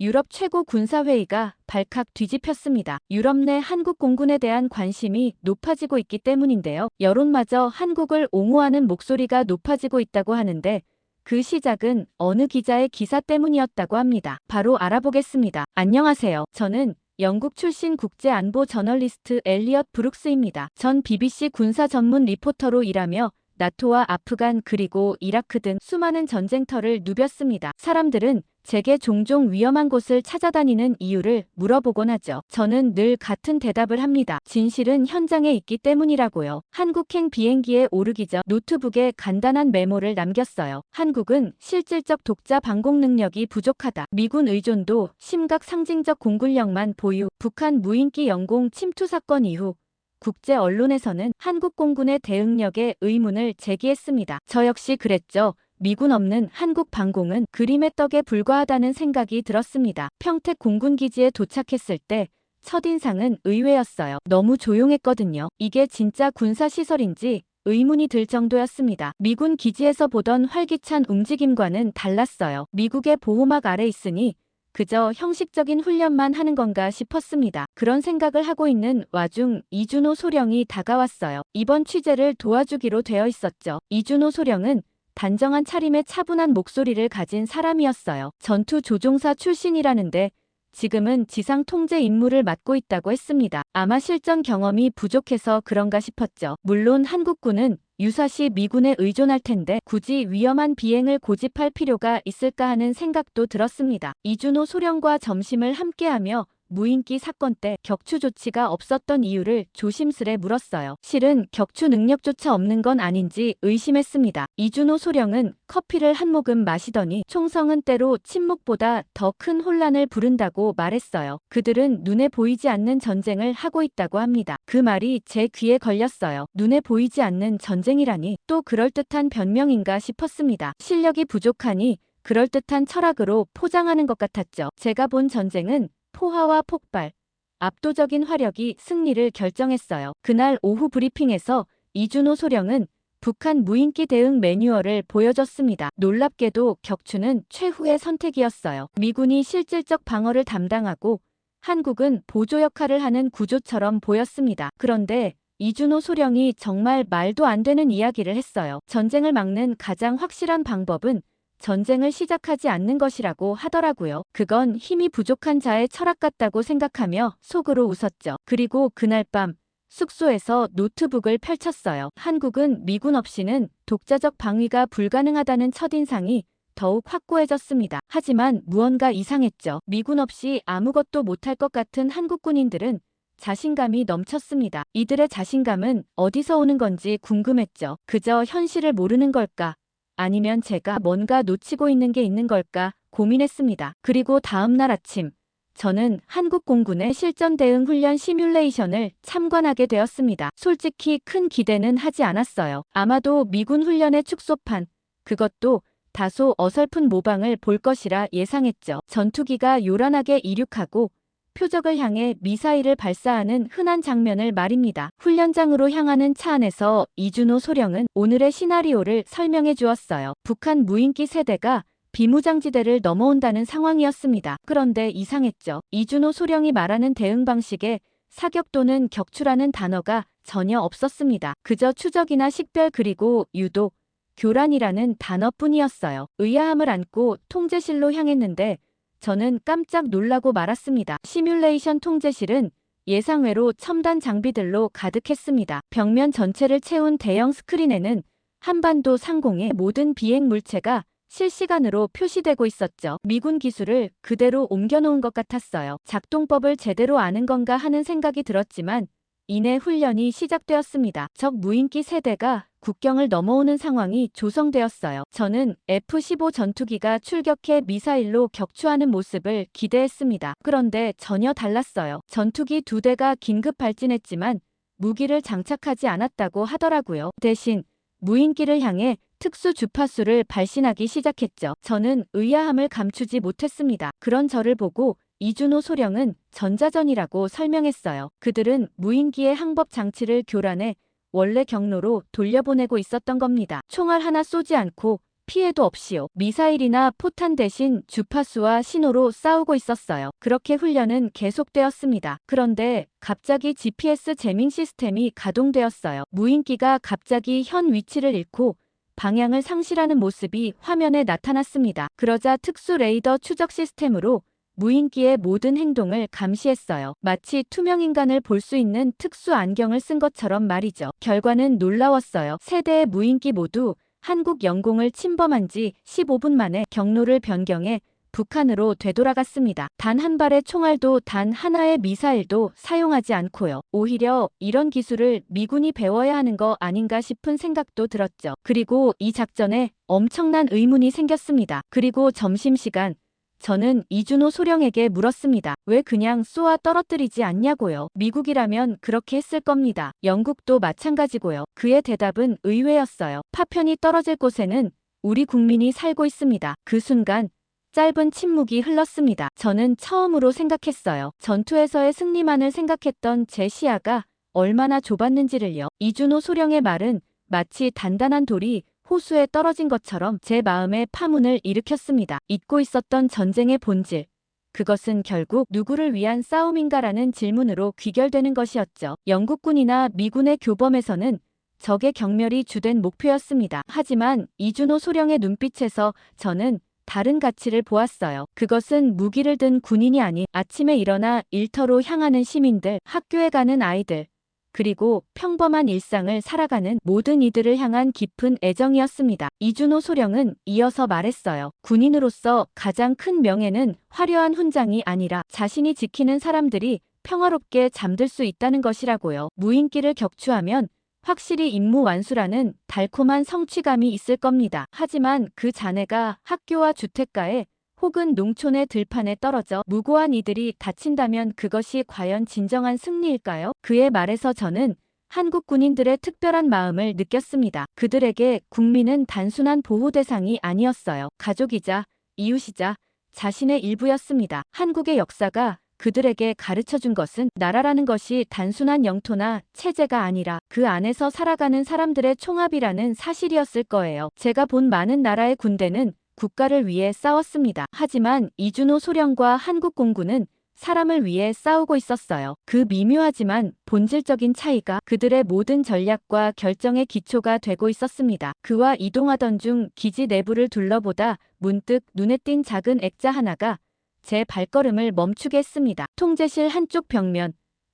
유럽 최고 군사회의가 발칵 뒤집혔습니다. 유럽 내 한국 공군에 대한 관심이 높아지고 있기 때문인데요. 여론마저 한국을 옹호하는 목소리가 높아지고 있다고 하는데 그 시작은 어느 기자의 기사 때문이었다고 합니다. 바로 알아보겠습니다. 안녕하세요. 저는 영국 출신 국제안보 저널리스트 엘리엇 브룩스입니다. 전 BBC 군사 전문 리포터로 일하며 나토와 아프간 그리고 이라크 등 수많은 전쟁터를 누볐습니다. 사람들은 제게 종종 위험한 곳을 찾아다니는 이유를 물어보곤 하죠. 저는 늘 같은 대답을 합니다. 진실은 현장에 있기 때문이라고요. 한국행 비행기에 오르기 전 노트북에 간단한 메모를 남겼어요. 한국은 실질적 독자 방공 능력이 부족하다. 미군 의존도 심각 상징적 공군력만 보유. 북한 무인기 영공 침투 사건 이후 국제 언론에서는 한국 공군의 대응력에 의문을 제기했습니다. 저 역시 그랬죠. 미군 없는 한국 방공은 그림의 떡에 불과하다는 생각이 들었습니다. 평택 공군기지에 도착했을 때 첫인상은 의외였어요. 너무 조용했거든요. 이게 진짜 군사시설인지 의문이 들 정도였습니다. 미군 기지에서 보던 활기찬 움직임과는 달랐어요. 미국의 보호막 아래 있으니 그저 형식적인 훈련만 하는 건가 싶었습니다. 그런 생각을 하고 있는 와중 이준호 소령이 다가왔어요. 이번 취재를 도와주기로 되어 있었죠. 이준호 소령은 단정한 차림의 차분한 목소리를 가진 사람이었어요. 전투 조종사 출신이라는데 지금은 지상 통제 임무를 맡고 있다고 했습니다. 아마 실전 경험이 부족해서 그런가 싶었죠. 물론 한국군은 유사시 미군에 의존할 텐데 굳이 위험한 비행을 고집할 필요가 있을까 하는 생각도 들었습니다. 이준호 소령과 점심을 함께하며 무인기 사건 때 격추 조치가 없었던 이유를 조심스레 물었어요. 실은 격추 능력조차 없는 건 아닌지 의심했습니다. 이준호 소령은 커피를 한 모금 마시더니 총성은 때로 침묵보다 더 큰 혼란을 부른다고 말했어요. 그들은 눈에 보이지 않는 전쟁을 하고 있다고 합니다. 그 말이 제 귀에 걸렸어요. 눈에 보이지 않는 전쟁이라니 또 그럴듯한 변명인가 싶었습니다. 실력이 부족하니 그럴듯한 철학으로 포장하는 것 같았죠. 제가 본 전쟁은 포화와 폭발, 압도적인 화력이 승리를 결정했어요. 그날 오후 브리핑에서 이준호 소령은 북한 무인기 대응 매뉴얼을 보여줬습니다. 놀랍게도 격추는 최후의 선택이었어요. 미군이 실질적 방어를 담당하고 한국은 보조 역할을 하는 구조처럼 보였습니다. 그런데 이준호 소령이 정말 말도 안 되는 이야기를 했어요. 전쟁을 막는 가장 확실한 방법은 전쟁을 시작하지 않는 것이라고 하더라고요. 그건 힘이 부족한 자의 철학 같다고 생각하며 속으로 웃었죠. 그리고 그날 밤 숙소에서 노트북을 펼쳤어요. 한국은 미군 없이는 독자적 방위가 불가능하다는 첫인상이 더욱 확고해졌습니다. 하지만 무언가 이상했죠. 미군 없이 아무것도 못할 것 같은 한국 군인들은 자신감이 넘쳤습니다. 이들의 자신감은 어디서 오는 건지 궁금했죠. 그저 현실을 모르는 걸까? 아니면 제가 뭔가 놓치고 있는 게 있는 걸까 고민했습니다. 그리고 다음 날 아침 저는 한국 공군의 실전 대응 훈련 시뮬레이션을 참관하게 되었습니다. 솔직히 큰 기대는 하지 않았어요. 아마도 미군 훈련의 축소판, 그것도 다소 어설픈 모방을 볼 것이라 예상했죠. 전투기가 요란하게 이륙하고 표적을 향해 미사일을 발사하는 흔한 장면을 말입니다. 훈련장으로 향하는 차 안에서 이준호 소령은 오늘의 시나리오를 설명해 주었어요. 북한 무인기 세대가 비무장지대를 넘어온다는 상황이었습니다. 그런데 이상했죠. 이준호 소령이 말하는 대응 방식에 사격 또는 격추라는 단어가 전혀 없었습니다. 그저 추적이나 식별 그리고 유도, 교란이라는 단어뿐이었어요. 의아함을 안고 통제실로 향했는데 저는 깜짝 놀라고 말았습니다. 시뮬레이션 통제실은 예상외로 첨단 장비들로 가득했습니다. 벽면 전체를 채운 대형 스크린에는 한반도 상공의 모든 비행 물체가 실시간으로 표시되고 있었죠. 미군 기술을 그대로 옮겨놓은 것 같았어요. 작동법을 제대로 아는 건가 하는 생각이 들었지만 이내 훈련이 시작되었습니다. 적 무인기 세대가 국경을 넘어오는 상황이 조성되었어요. 저는 F-15 전투기가 출격해 미사일로 격추하는 모습을 기대했습니다. 그런데 전혀 달랐어요. 전투기 2대가 긴급 발진했지만 무기를 장착하지 않았다고 하더라고요. 대신 무인기를 향해 특수 주파수를 발신하기 시작했죠. 저는 의아함을 감추지 못했습니다. 그런 저를 보고 이준호 소령은 전자전이라고 설명했어요. 그들은 무인기의 항법 장치를 교란해 원래 경로로 돌려보내고 있었던 겁니다. 총알 하나 쏘지 않고 피해도 없이요. 미사일이나 포탄 대신 주파수와 신호로 싸우고 있었어요. 그렇게 훈련은 계속되었습니다. 그런데 갑자기 GPS 재밍 시스템이 가동되었어요. 무인기가 갑자기 현 위치를 잃고 방향을 상실하는 모습이 화면에 나타났습니다. 그러자 특수 레이더 추적 시스템으로 무인기의 모든 행동을 감시했어요. 마치 투명 인간을 볼 수 있는 특수 안경을 쓴 것처럼 말이죠. 결과는 놀라웠어요. 세 대의 무인기 모두 한국 영공을 침범한 지 15분 만에 경로를 변경해 북한으로 되돌아갔습니다. 단 한 발의 총알도 단 하나의 미사일도 사용하지 않고요. 오히려 이런 기술을 미군이 배워야 하는 거 아닌가 싶은 생각도 들었죠. 그리고 이 작전에 엄청난 의문이 생겼습니다. 그리고 점심시간 저는 이준호 소령에게 물었습니다. 왜 그냥 쏘아 떨어뜨리지 않냐고요. 미국이라면 그렇게 했을 겁니다. 영국도 마찬가지고요. 그의 대답은 의외였어요. 파편이 떨어질 곳에는 우리 국민이 살고 있습니다. 그 순간 짧은 침묵이 흘렀습니다. 저는 처음으로 생각했어요. 전투에서의 승리만을 생각했던 제 시야가 얼마나 좁았는지를요. 이준호 소령의 말은 마치 단단한 돌이 호수에 떨어진 것처럼 제 마음에 파문을 일으켰습니다. 잊고 있었던 전쟁의 본질. 그것은 결국 누구를 위한 싸움인가라는 질문으로 귀결되는 것이었죠. 영국군이나 미군의 교범에서는 적의 경멸이 주된 목표였습니다. 하지만 이준호 소령의 눈빛에서 저는 다른 가치를 보았어요. 그것은 무기를 든 군인이 아닌 아침에 일어나 일터로 향하는 시민들, 학교에 가는 아이들, 그리고 평범한 일상을 살아가는 모든 이들을 향한 깊은 애정이었습니다. 이준호 소령은 이어서 말했어요. 군인으로서 가장 큰 명예는 화려한 훈장이 아니라 자신이 지키는 사람들이 평화롭게 잠들 수 있다는 것이라고요. 무인기를 격추하면 확실히 임무 완수라는 달콤한 성취감이 있을 겁니다. 하지만 그 잔해가 학교와 주택가에 혹은 농촌의 들판에 떨어져 무고한 이들이 다친다면 그것이 과연 진정한 승리일까요? 그의 말에서 저는 한국 군인들의 특별한 마음을 느꼈습니다. 그들에게 국민은 단순한 보호 대상이 아니었어요. 가족이자 이웃이자 자신의 일부였습니다. 한국의 역사가 그들에게 가르쳐준 것은 나라라는 것이 단순한 영토나 체제가 아니라 그 안에서 살아가는 사람들의 총합이라는 사실이었을 거예요. 제가 본 많은 나라의 군대는 국가를 위해 싸웠습니다. 하지만 이준호 소령과 한국 공군은 사람을 위해 싸우고 있었어요. 그 미묘하지만 본질적인 차이가 그들의 모든 전략과 결정의 기초가 되고 있었습니다. 그와 이동하던 중 기지 내부를 둘러보다 문득 눈에 띈 작은 액자 하나가 제 발걸음을 멈추게 했습니다. 통제실 한쪽 벽면.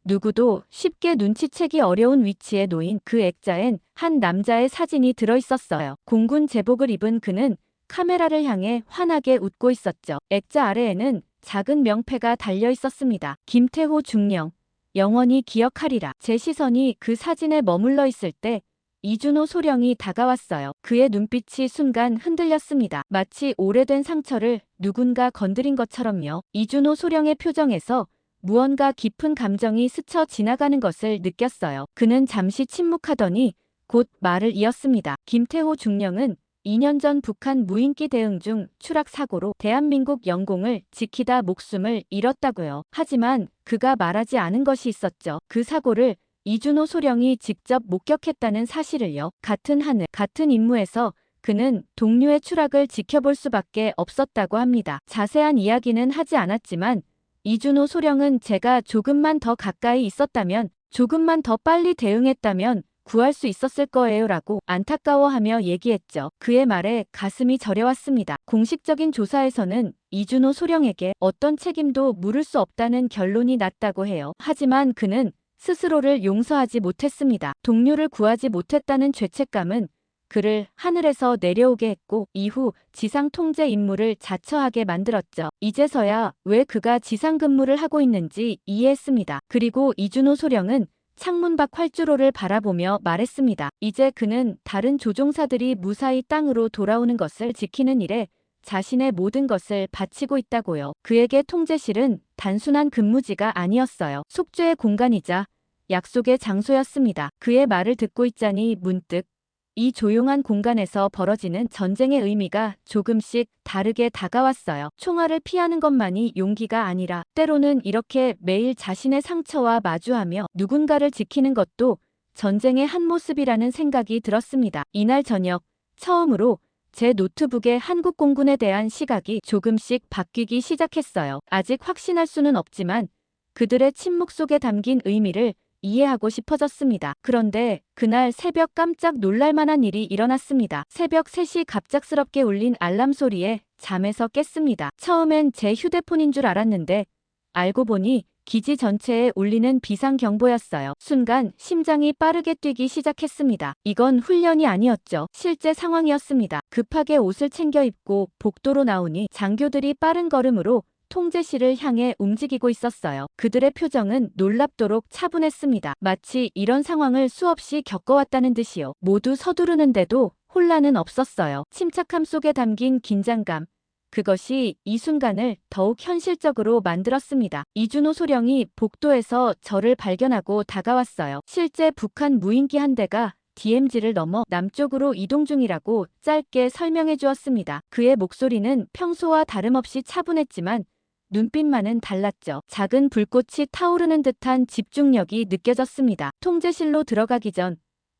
누구도 쉽게 눈치채기 어려운 위치에 놓인 그 액자엔 한 남자의 사진이 들어있었어요. 공군 제복을 입은 그는 카메라를 향해 환하게 웃고 있었죠. 액자 아래에는 작은 명패가 달려 있었습니다. 김태호 중령. 영원히 기억하리라. 제 시선이 그 사진에 머물러 있을 때 이준호 소령이 다가왔어요. 그의 눈빛이 순간 흔들렸습니다. 마치 오래된 상처를 누군가 건드린 것처럼요. 이준호 소령의 표정에서 무언가 깊은 감정이 스쳐 지나가는 것을 느꼈어요. 그는 잠시 침묵하더니 곧 말을 이었습니다. 김태호 중령은 2년 전 북한 무인기 대응 중 추락 사고로 대한민국 영공을 지키다 목숨을 잃었다고요. 하지만 그가 말하지 않은 것이 있었죠. 그 사고를 이준호 소령이 직접 목격했다는 사실을요. 같은 하늘, 같은 임무에서 그는 동료의 추락을 지켜볼 수밖에 없었다고 합니다. 자세한 이야기는 하지 않았지만 이준호 소령은 제가 조금만 더 가까이 있었다면, 조금만 더 빨리 대응했다면 구할 수 있었을 거예요 라고 안타까워하며 얘기했죠. 그의 말에 가슴이 저려왔습니다. 공식적인 조사에서는 이준호 소령에게 어떤 책임도 물을 수 없다는 결론이 났다고 해요. 하지만 그는 스스로를 용서하지 못했습니다. 동료를 구하지 못했다는 죄책감은 그를 하늘에서 내려오게 했고 이후 지상 통제 임무를 자처하게 만들었죠. 이제서야 왜 그가 지상 근무를 하고 있는지 이해했습니다. 그리고 이준호 소령은 창문 밖 활주로를 바라보며 말했습니다. 이제 그는 다른 조종사들이 무사히 땅으로 돌아오는 것을 지키는 일에 자신의 모든 것을 바치고 있다고요. 그에게 통제실은 단순한 근무지가 아니었어요. 속죄의 공간이자 약속의 장소였습니다. 그의 말을 듣고 있자니 문득 이 조용한 공간에서 벌어지는 전쟁의 의미가 조금씩 다르게 다가왔어요. 총알을 피하는 것만이 용기가 아니라 때로는 이렇게 매일 자신의 상처와 마주하며 누군가를 지키는 것도 전쟁의 한 모습이라는 생각이 들었습니다. 이날 저녁 처음으로 제 노트북에 한국 공군에 대한 시각이 조금씩 바뀌기 시작했어요. 아직 확신할 수는 없지만 그들의 침묵 속에 담긴 의미를 이해하고 싶어졌습니다. 그런데 그날 새벽 깜짝 놀랄만한 일이 일어났습니다. 새벽 3시 갑작스럽게 울린 알람 소리에 잠에서 깼습니다. 처음엔 제 휴대폰인 줄 알았는데 알고 보니 기지 전체에 울리는 비상경보였어요. 순간 심장이 빠르게 뛰기 시작했습니다. 이건 훈련이 아니었죠. 실제 상황이었습니다. 급하게 옷을 챙겨 입고 복도로 나오니 장교들이 빠른 걸음으로 통제실을 향해 움직이고 있었어요. 그들의 표정은 놀랍도록 차분했습니다. 마치 이런 상황을 수없이 겪어왔다는 듯이요. 모두 서두르는데도 혼란은 없었어요. 침착함 속에 담긴 긴장감. 그것이 이 순간을 더욱 현실적으로 만들었습니다. 이준호 소령이 복도에서 저를 발견하고 다가왔어요. 실제 북한 무인기 한 대가 DMZ를 넘어 남쪽으로 이동 중이라고 짧게 설명해 주었습니다. 그의 목소리는 평소와 다름없이 차분했지만 눈빛만은 달랐죠. 작은 불꽃이 타오르는 듯한 집중력이 느껴졌습니다. 통제실로 들어가기 전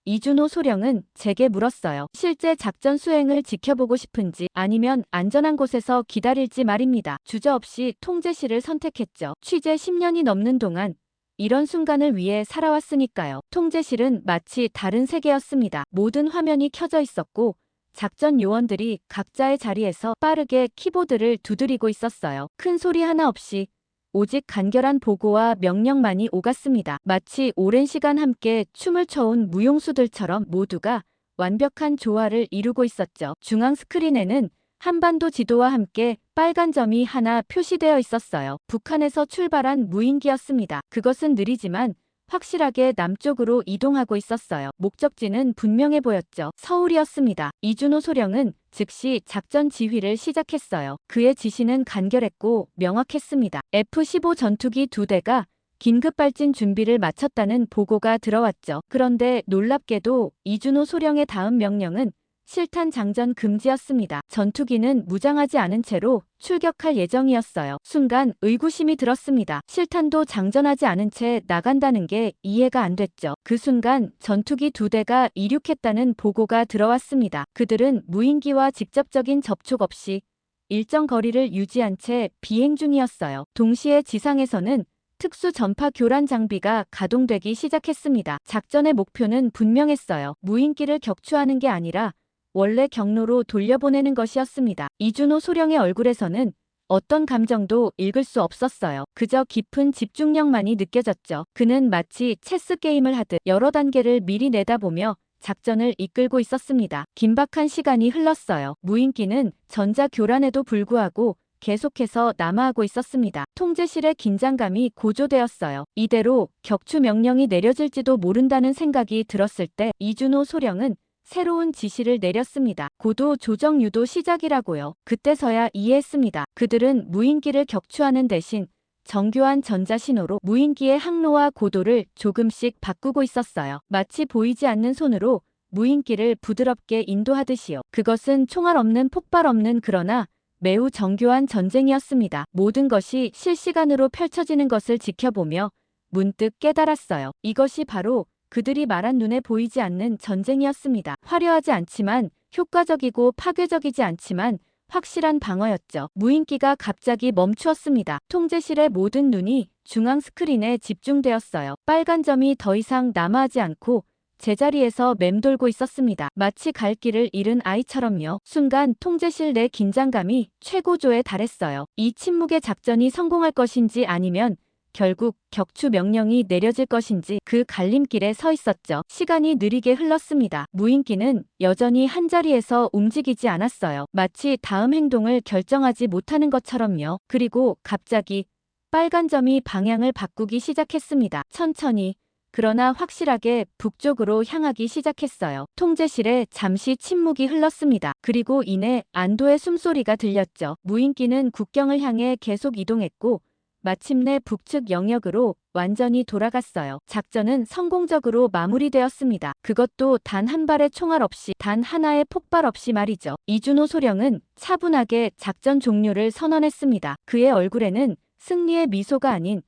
이준호 소령은 제게 물었어요. 실제 작전 수행을 지켜보고 싶은지 아니면 안전한 곳에서 기다릴지 말입니다. 주저없이 통제실을 선택했죠. 취재 10년이 넘는 동안 이런 순간을 위해 살아왔으니까요. 통제실은 마치 다른 세계였습니다. 모든 화면이 켜져 있었고 작전 요원들이 각자의 자리에서 빠르게 키보드를 두드리고 있었어요. 큰 소리 하나 없이 오직 간결한 보고와 명령만이 오갔습니다. 마치 오랜 시간 함께 춤을 춰온 무용수들처럼 모두가 완벽한 조화를 이루고 있었죠. 중앙 스크린에는 한반도 지도와 함께 빨간 점이 하나 표시되어 있었어요. 북한에서 출발한 무인기였습니다. 그것은 느리지만 확실하게 남쪽으로 이동하고 있었어요. 목적지는 분명해 보였죠. 서울이었습니다. 이준호 소령은 즉시 작전 지휘를 시작했어요. 그의 지시는 간결했고 명확했습니다. F-15 전투기 2대가 긴급 발진 준비를 마쳤다는 보고가 들어왔죠. 그런데 놀랍게도 이준호 소령의 다음 명령은 실탄 장전 금지였습니다. 전투기는 무장하지 않은 채로 출격할 예정이었어요. 순간 의구심이 들었습니다. 실탄도 장전하지 않은 채 나간다는 게 이해가 안 됐죠. 그 순간 전투기 2대가 이륙했다는 보고가 들어왔습니다. 그들은 무인기와 직접적인 접촉 없이 일정 거리를 유지한 채 비행 중이었어요. 동시에 지상에서는 특수 전파 교란 장비가 가동되기 시작했습니다. 작전의 목표는 분명했어요. 무인기를 격추하는 게 아니라 원래 경로로 돌려보내는 것이었습니다. 이준호 소령의 얼굴에서는 어떤 감정도 읽을 수 없었어요. 그저 깊은 집중력만이 느껴졌죠. 그는 마치 체스 게임을 하듯 여러 단계를 미리 내다보며 작전을 이끌고 있었습니다. 긴박한 시간이 흘렀어요. 무인기는 전자교란에도 불구하고 계속해서 남하하고 있었습니다. 통제실의 긴장감이 고조되었어요. 이대로 격추 명령이 내려질지도 모른다는 생각이 들었을 때 이준호 소령은 새로운 지시를 내렸습니다. 고도 조정 유도 시작이라고요. 그때서야 이해했습니다. 그들은 무인기를 격추하는 대신 정교한 전자신호로 무인기의 항로와 고도를 조금씩 바꾸고 있었어요. 마치 보이지 않는 손으로 무인기를 부드럽게 인도하듯이요. 그것은 총알 없는 폭발 없는 그러나 매우 정교한 전쟁이었습니다. 모든 것이 실시간으로 펼쳐지는 것을 지켜보며 문득 깨달았어요. 이것이 바로 그들이 말한 눈에 보이지 않는 전쟁이었습니다. 화려하지 않지만 효과적이고 파괴적이지 않지만 확실한 방어였죠. 무인기가 갑자기 멈추었습니다. 통제실의 모든 눈이 중앙 스크린에 집중되었어요. 빨간 점이 더 이상 남아하지 않고 제자리에서 맴돌고 있었습니다. 마치 갈 길을 잃은 아이처럼요. 순간 통제실 내 긴장감이 최고조에 달했어요. 이 침묵의 작전이 성공할 것인지 아니면 결국 격추 명령이 내려질 것인지 그 갈림길에 서 있었죠. 시간이 느리게 흘렀습니다. 무인기는 여전히 한자리에서 움직이지 않았어요. 마치 다음 행동을 결정하지 못하는 것처럼요. 그리고 갑자기 빨간 점이 방향을 바꾸기 시작했습니다. 천천히 그러나 확실하게 북쪽으로 향하기 시작했어요. 통제실에 잠시 침묵이 흘렀습니다. 그리고 이내 안도의 숨소리가 들렸죠. 무인기는 국경을 향해 계속 이동했고 마침내 북측 영역으로 완전히 돌아갔어요. 작전은 성공적으로 마무리되었습니다. 그것도 단 한 발의 총알 없이, 단 하나의 폭발 없이 말이죠. 이준호 소령은 차분하게 작전 종료를 선언했습니다. 그의 얼굴에는 승리의 미소가 아닌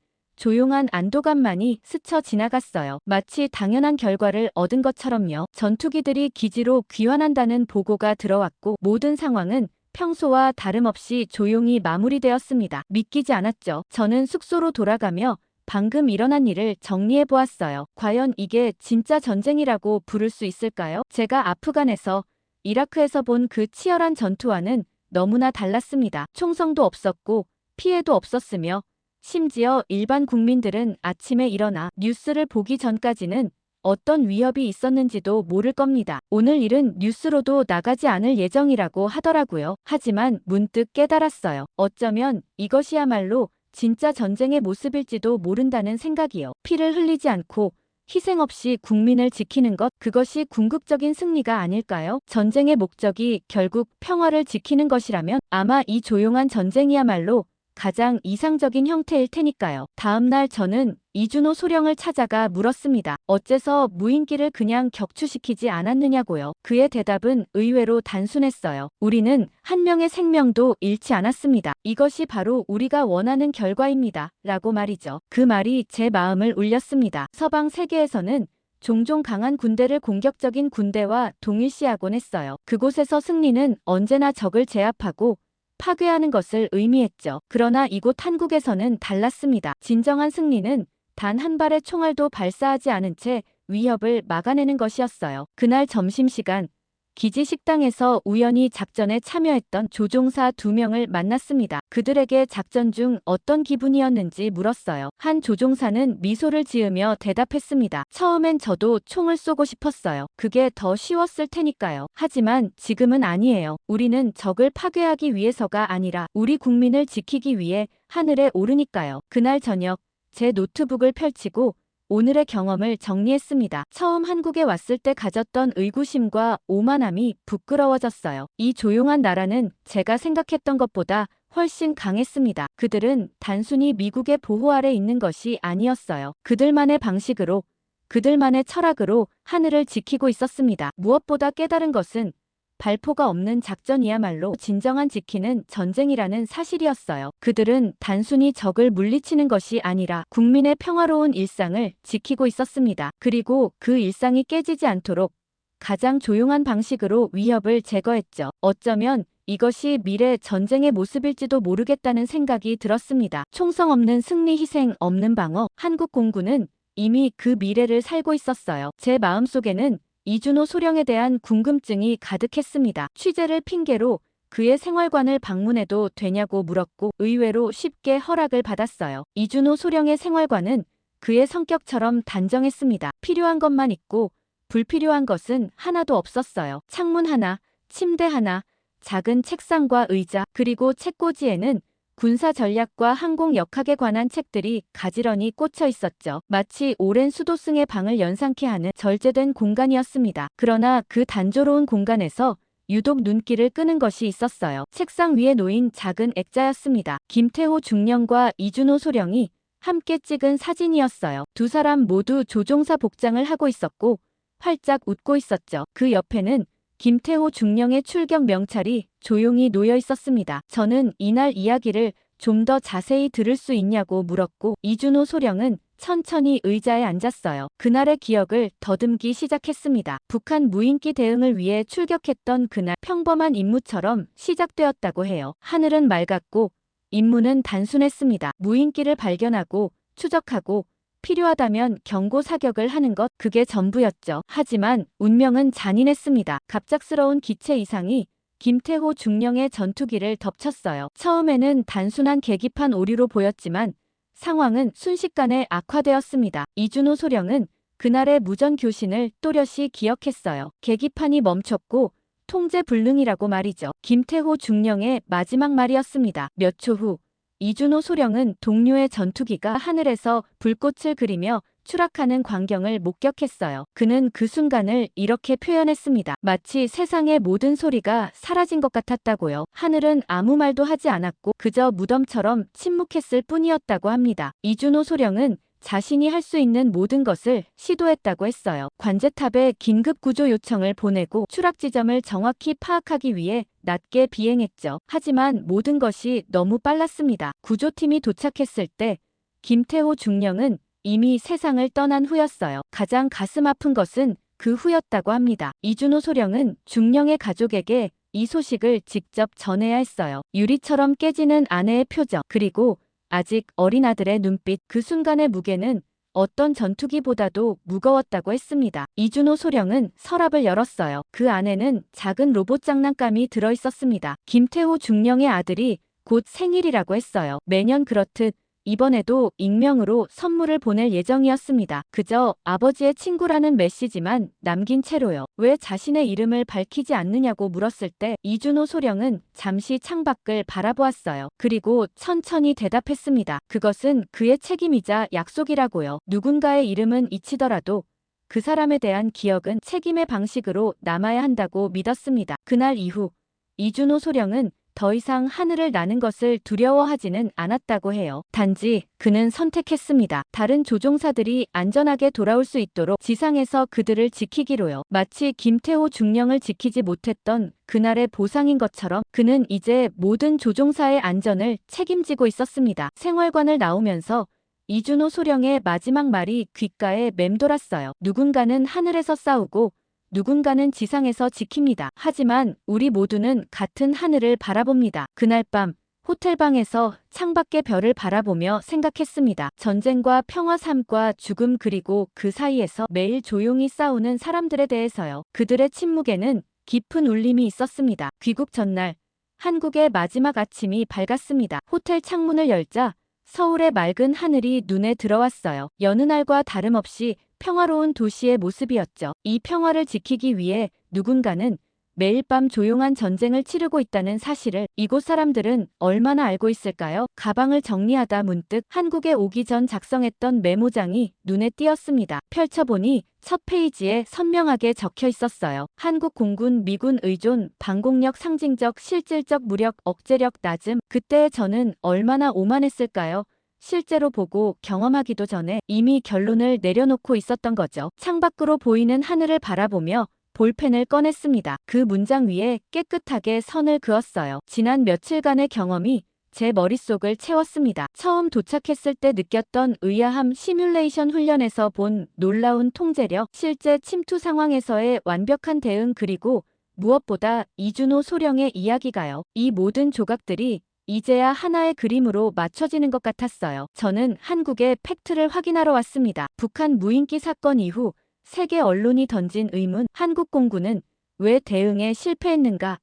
조용한 안도감만이 스쳐 지나갔어요. 마치 당연한 결과를 얻은 것처럼요. 전투기들이 기지로 귀환한다는 보고가 들어왔고 모든 상황은 평소와 다름없이 조용히 마무리되었습니다. 믿기지 않았죠. 저는 숙소로 돌아가며 방금 일어난 일을 정리해 보았어요. 과연 이게 진짜 전쟁이라고 부를 수 있을까요? 제가 아프간에서, 이라크에서 본 그 치열한 전투와는 너무나 달랐습니다. 총성도 없었고 피해도 없었으며 심지어 일반 국민들은 아침에 일어나 뉴스를 보기 전까지는 어떤 위협이 있었는지도 모를 겁니다. 오늘 일은 뉴스로도 나가지 않을 예정이라고 하더라고요. 하지만 문득 깨달았어요. 어쩌면 이것이야말로 진짜 전쟁의 모습일지도 모른다는 생각이요. 피를 흘리지 않고 희생 없이 국민을 지키는 것, 그것이 궁극적인 승리가 아닐까요? 전쟁의 목적이 결국 평화를 지키는 것이라면 아마 이 조용한 전쟁이야말로 가장 이상적인 형태일 테니까요. 다음 날 저는 이준호 소령을 찾아가 물었습니다. 어째서 무인기를 그냥 격추시키지 않았느냐고요. 그의 대답은 의외로 단순했어요. 우리는 한 명의 생명도 잃지 않았습니다. 이것이 바로 우리가 원하는 결과입니다. 라고 말이죠. 그 말이 제 마음을 울렸습니다. 서방 세계에서는 종종 강한 군대를 공격적인 군대와 동일시하곤 했어요. 그곳에서 승리는 언제나 적을 제압하고 파괴하는 것을 의미했죠. 그러나 이곳 한국에서는 달랐습니다. 진정한 승리는 단 한 발의 총알도 발사하지 않은 채 위협을 막아내는 것이었어요. 그날 점심시간 기지 식당에서 우연히 작전에 참여했던 조종사 2명을 만났습니다. 그들에게 작전 중 어떤 기분이었는지 물었어요. 한 조종사는 미소를 지으며 대답했습니다. 처음엔 저도 총을 쏘고 싶었어요. 그게 더 쉬웠을 테니까요. 하지만 지금은 아니에요. 우리는 적을 파괴하기 위해서가 아니라 우리 국민을 지키기 위해 하늘에 오르니까요. 그날 저녁 제 노트북을 펼치고 오늘의 경험을 정리했습니다. 처음 한국에 왔을 때 가졌던 의구심과 오만함이 부끄러워졌어요. 이 조용한 나라는 제가 생각했던 것보다 훨씬 강했습니다. 그들은 단순히 미국의 보호 아래 있는 것이 아니었어요. 그들만의 방식으로, 그들만의 철학으로 하늘을 지키고 있었습니다. 무엇보다 깨달은 것은 발포가 없는 작전이야말로 진정한 지키는 전쟁이라는 사실이었어요. 그들은 단순히 적을 물리치는 것이 아니라 국민의 평화로운 일상을 지키고 있었습니다. 그리고 그 일상이 깨지지 않도록 가장 조용한 방식으로 위협을 제거했죠. 어쩌면 이것이 미래 전쟁의 모습일지도 모르겠다는 생각이 들었습니다. 총성 없는 승리, 희생 없는 방어. 한국 공군은 이미 그 미래를 살고 있었어요. 제 마음속에는 이준호 소령에 대한 궁금증이 가득했습니다. 취재를 핑계로 그의 생활관을 방문해도 되냐고 물었고 의외로 쉽게 허락을 받았어요. 이준호 소령의 생활관은 그의 성격처럼 단정했습니다. 필요한 것만 있고 불필요한 것은 하나도 없었어요. 창문 하나, 침대 하나, 작은 책상과 의자, 그리고 책꽂이에는 군사 전략과 항공 역학에 관한 책들이 가지런히 꽂혀 있었죠. 마치 오랜 수도승의 방을 연상케 하는 절제된 공간이었습니다. 그러나 그 단조로운 공간에서 유독 눈길을 끄는 것이 있었어요. 책상 위에 놓인 작은 액자였습니다. 김태호 중령과 이준호 소령이 함께 찍은 사진이었어요. 두 사람 모두 조종사 복장을 하고 있었고 활짝 웃고 있었죠. 그 옆에는 김태호 중령의 출격 명찰이 조용히 놓여 있었습니다. 저는 이날 이야기를 좀 더 자세히 들을 수 있냐고 물었고 이준호 소령은 천천히 의자에 앉았어요. 그날의 기억을 더듬기 시작했습니다. 북한 무인기 대응을 위해 출격했던 그날 평범한 임무처럼 시작되었다고 해요. 하늘은 맑았고 임무는 단순했습니다. 무인기를 발견하고 추적하고 필요하다면 경고 사격을 하는 것, 그게 전부였죠. 하지만 운명은 잔인했습니다. 갑작스러운 기체 이상이 김태호 중령의 전투기를 덮쳤어요. 처음에는 단순한 계기판 오류로 보였지만 상황은 순식간에 악화되었습니다. 이준호 소령은 그날의 무전교신을 또렷이 기억했어요. 계기판이 멈췄고 통제 불능이라고 말이죠. 김태호 중령의 마지막 말이었습니다. 몇 초 후 이준호 소령은 동료의 전투기가 하늘에서 불꽃을 그리며 추락하는 광경을 목격했어요. 그는 그 순간을 이렇게 표현했습니다. 마치 세상의 모든 소리가 사라진 것 같았다고요. 하늘은 아무 말도 하지 않았고 그저 무덤처럼 침묵했을 뿐이었다고 합니다. 이준호 소령은 자신이 할 수 있는 모든 것을 시도했다고 했어요. 관제탑에 긴급 구조 요청을 보내고 추락 지점을 정확히 파악하기 위해 낮게 비행했죠. 하지만 모든 것이 너무 빨랐습니다. 구조팀이 도착했을 때 김태호 중령은 이미 세상을 떠난 후였어요. 가장 가슴 아픈 것은 그 후였다고 합니다. 이준호 소령은 중령의 가족에게 이 소식을 직접 전해야 했어요. 유리처럼 깨지는 아내의 표정, 그리고 아직 어린 아들의 눈빛, 그 순간의 무게는 어떤 전투기보다도 무거웠다고 했습니다. 이준호 소령은 서랍을 열었어요. 그 안에는 작은 로봇 장난감이 들어있었습니다. 김태호 중령의 아들이 곧 생일이라고 했어요. 매년 그렇듯 이번에도 익명으로 선물을 보낼 예정이었습니다. 그저 아버지의 친구라는 메시지만 남긴 채로요. 왜 자신의 이름을 밝히지 않느냐고 물었을 때 이준호 소령은 잠시 창밖을 바라보았어요. 그리고 천천히 대답했습니다. 그것은 그의 책임이자 약속이라고요. 누군가의 이름은 잊히더라도 그 사람에 대한 기억은 책임의 방식으로 남아야 한다고 믿었습니다. 그날 이후 이준호 소령은 더 이상 하늘을 나는 것을 두려워하지는 않았다고 해요. 단지 그는 선택했습니다. 다른 조종사들이 안전하게 돌아올 수 있도록 지상에서 그들을 지키기로요. 마치 김태호 중령을 지키지 못했던 그날의 보상인 것처럼 그는 이제 모든 조종사의 안전을 책임지고 있었습니다. 생활관을 나오면서 이준호 소령의 마지막 말이 귓가에 맴돌았어요. 누군가는 하늘에서 싸우고 누군가는 지상에서 지킵니다. 하지만 우리 모두는 같은 하늘을 바라봅니다. 그날 밤 호텔방에서 창밖의 별을 바라보며 생각했습니다. 전쟁과 평화, 삶과 죽음, 그리고 그 사이에서 매일 조용히 싸우는 사람들에 대해서요. 그들의 침묵에는 깊은 울림이 있었습니다. 귀국 전날 한국의 마지막 아침이 밝았습니다. 호텔 창문을 열자 서울의 맑은 하늘이 눈에 들어왔어요. 여느 날과 다름없이 평화로운 도시의 모습이었죠. 이 평화를 지키기 위해 누군가는 매일 밤 조용한 전쟁을 치르고 있다는 사실을 이곳 사람들은 얼마나 알고 있을까요? 가방을 정리하다 문득 한국에 오기 전 작성했던 메모장이 눈에 띄었습니다. 펼쳐보니 첫 페이지에 선명하게 적혀 있었어요. 한국 공군 미군 의존, 방공력 상징적, 실질적 무력, 억제력 낮음. 그때의 저는 얼마나 오만했을까요? 실제로 보고 경험하기도 전에 이미 결론을 내려놓고 있었던 거죠. 창밖으로 보이는 하늘을 바라보며 볼펜을 꺼냈습니다. 그 문장 위에 깨끗하게 선을 그었어요. 지난 며칠간의 경험이 제 머릿속을 채웠습니다. 처음 도착했을 때 느꼈던 의아함, 시뮬레이션 훈련에서 본 놀라운 통제력, 실제 침투 상황에서의 완벽한 대응, 그리고 무엇보다 이준호 소령의 이야기가요. 이 모든 조각들이 이제야 하나의 그림으로 맞춰지는 것 같았어요. 저는 한국의 팩트를 확인하러 왔습니다. 북한 무인기 사건 이후 세계 언론이 던진 의문, 한국 공군은 왜 대응에 실패했는가?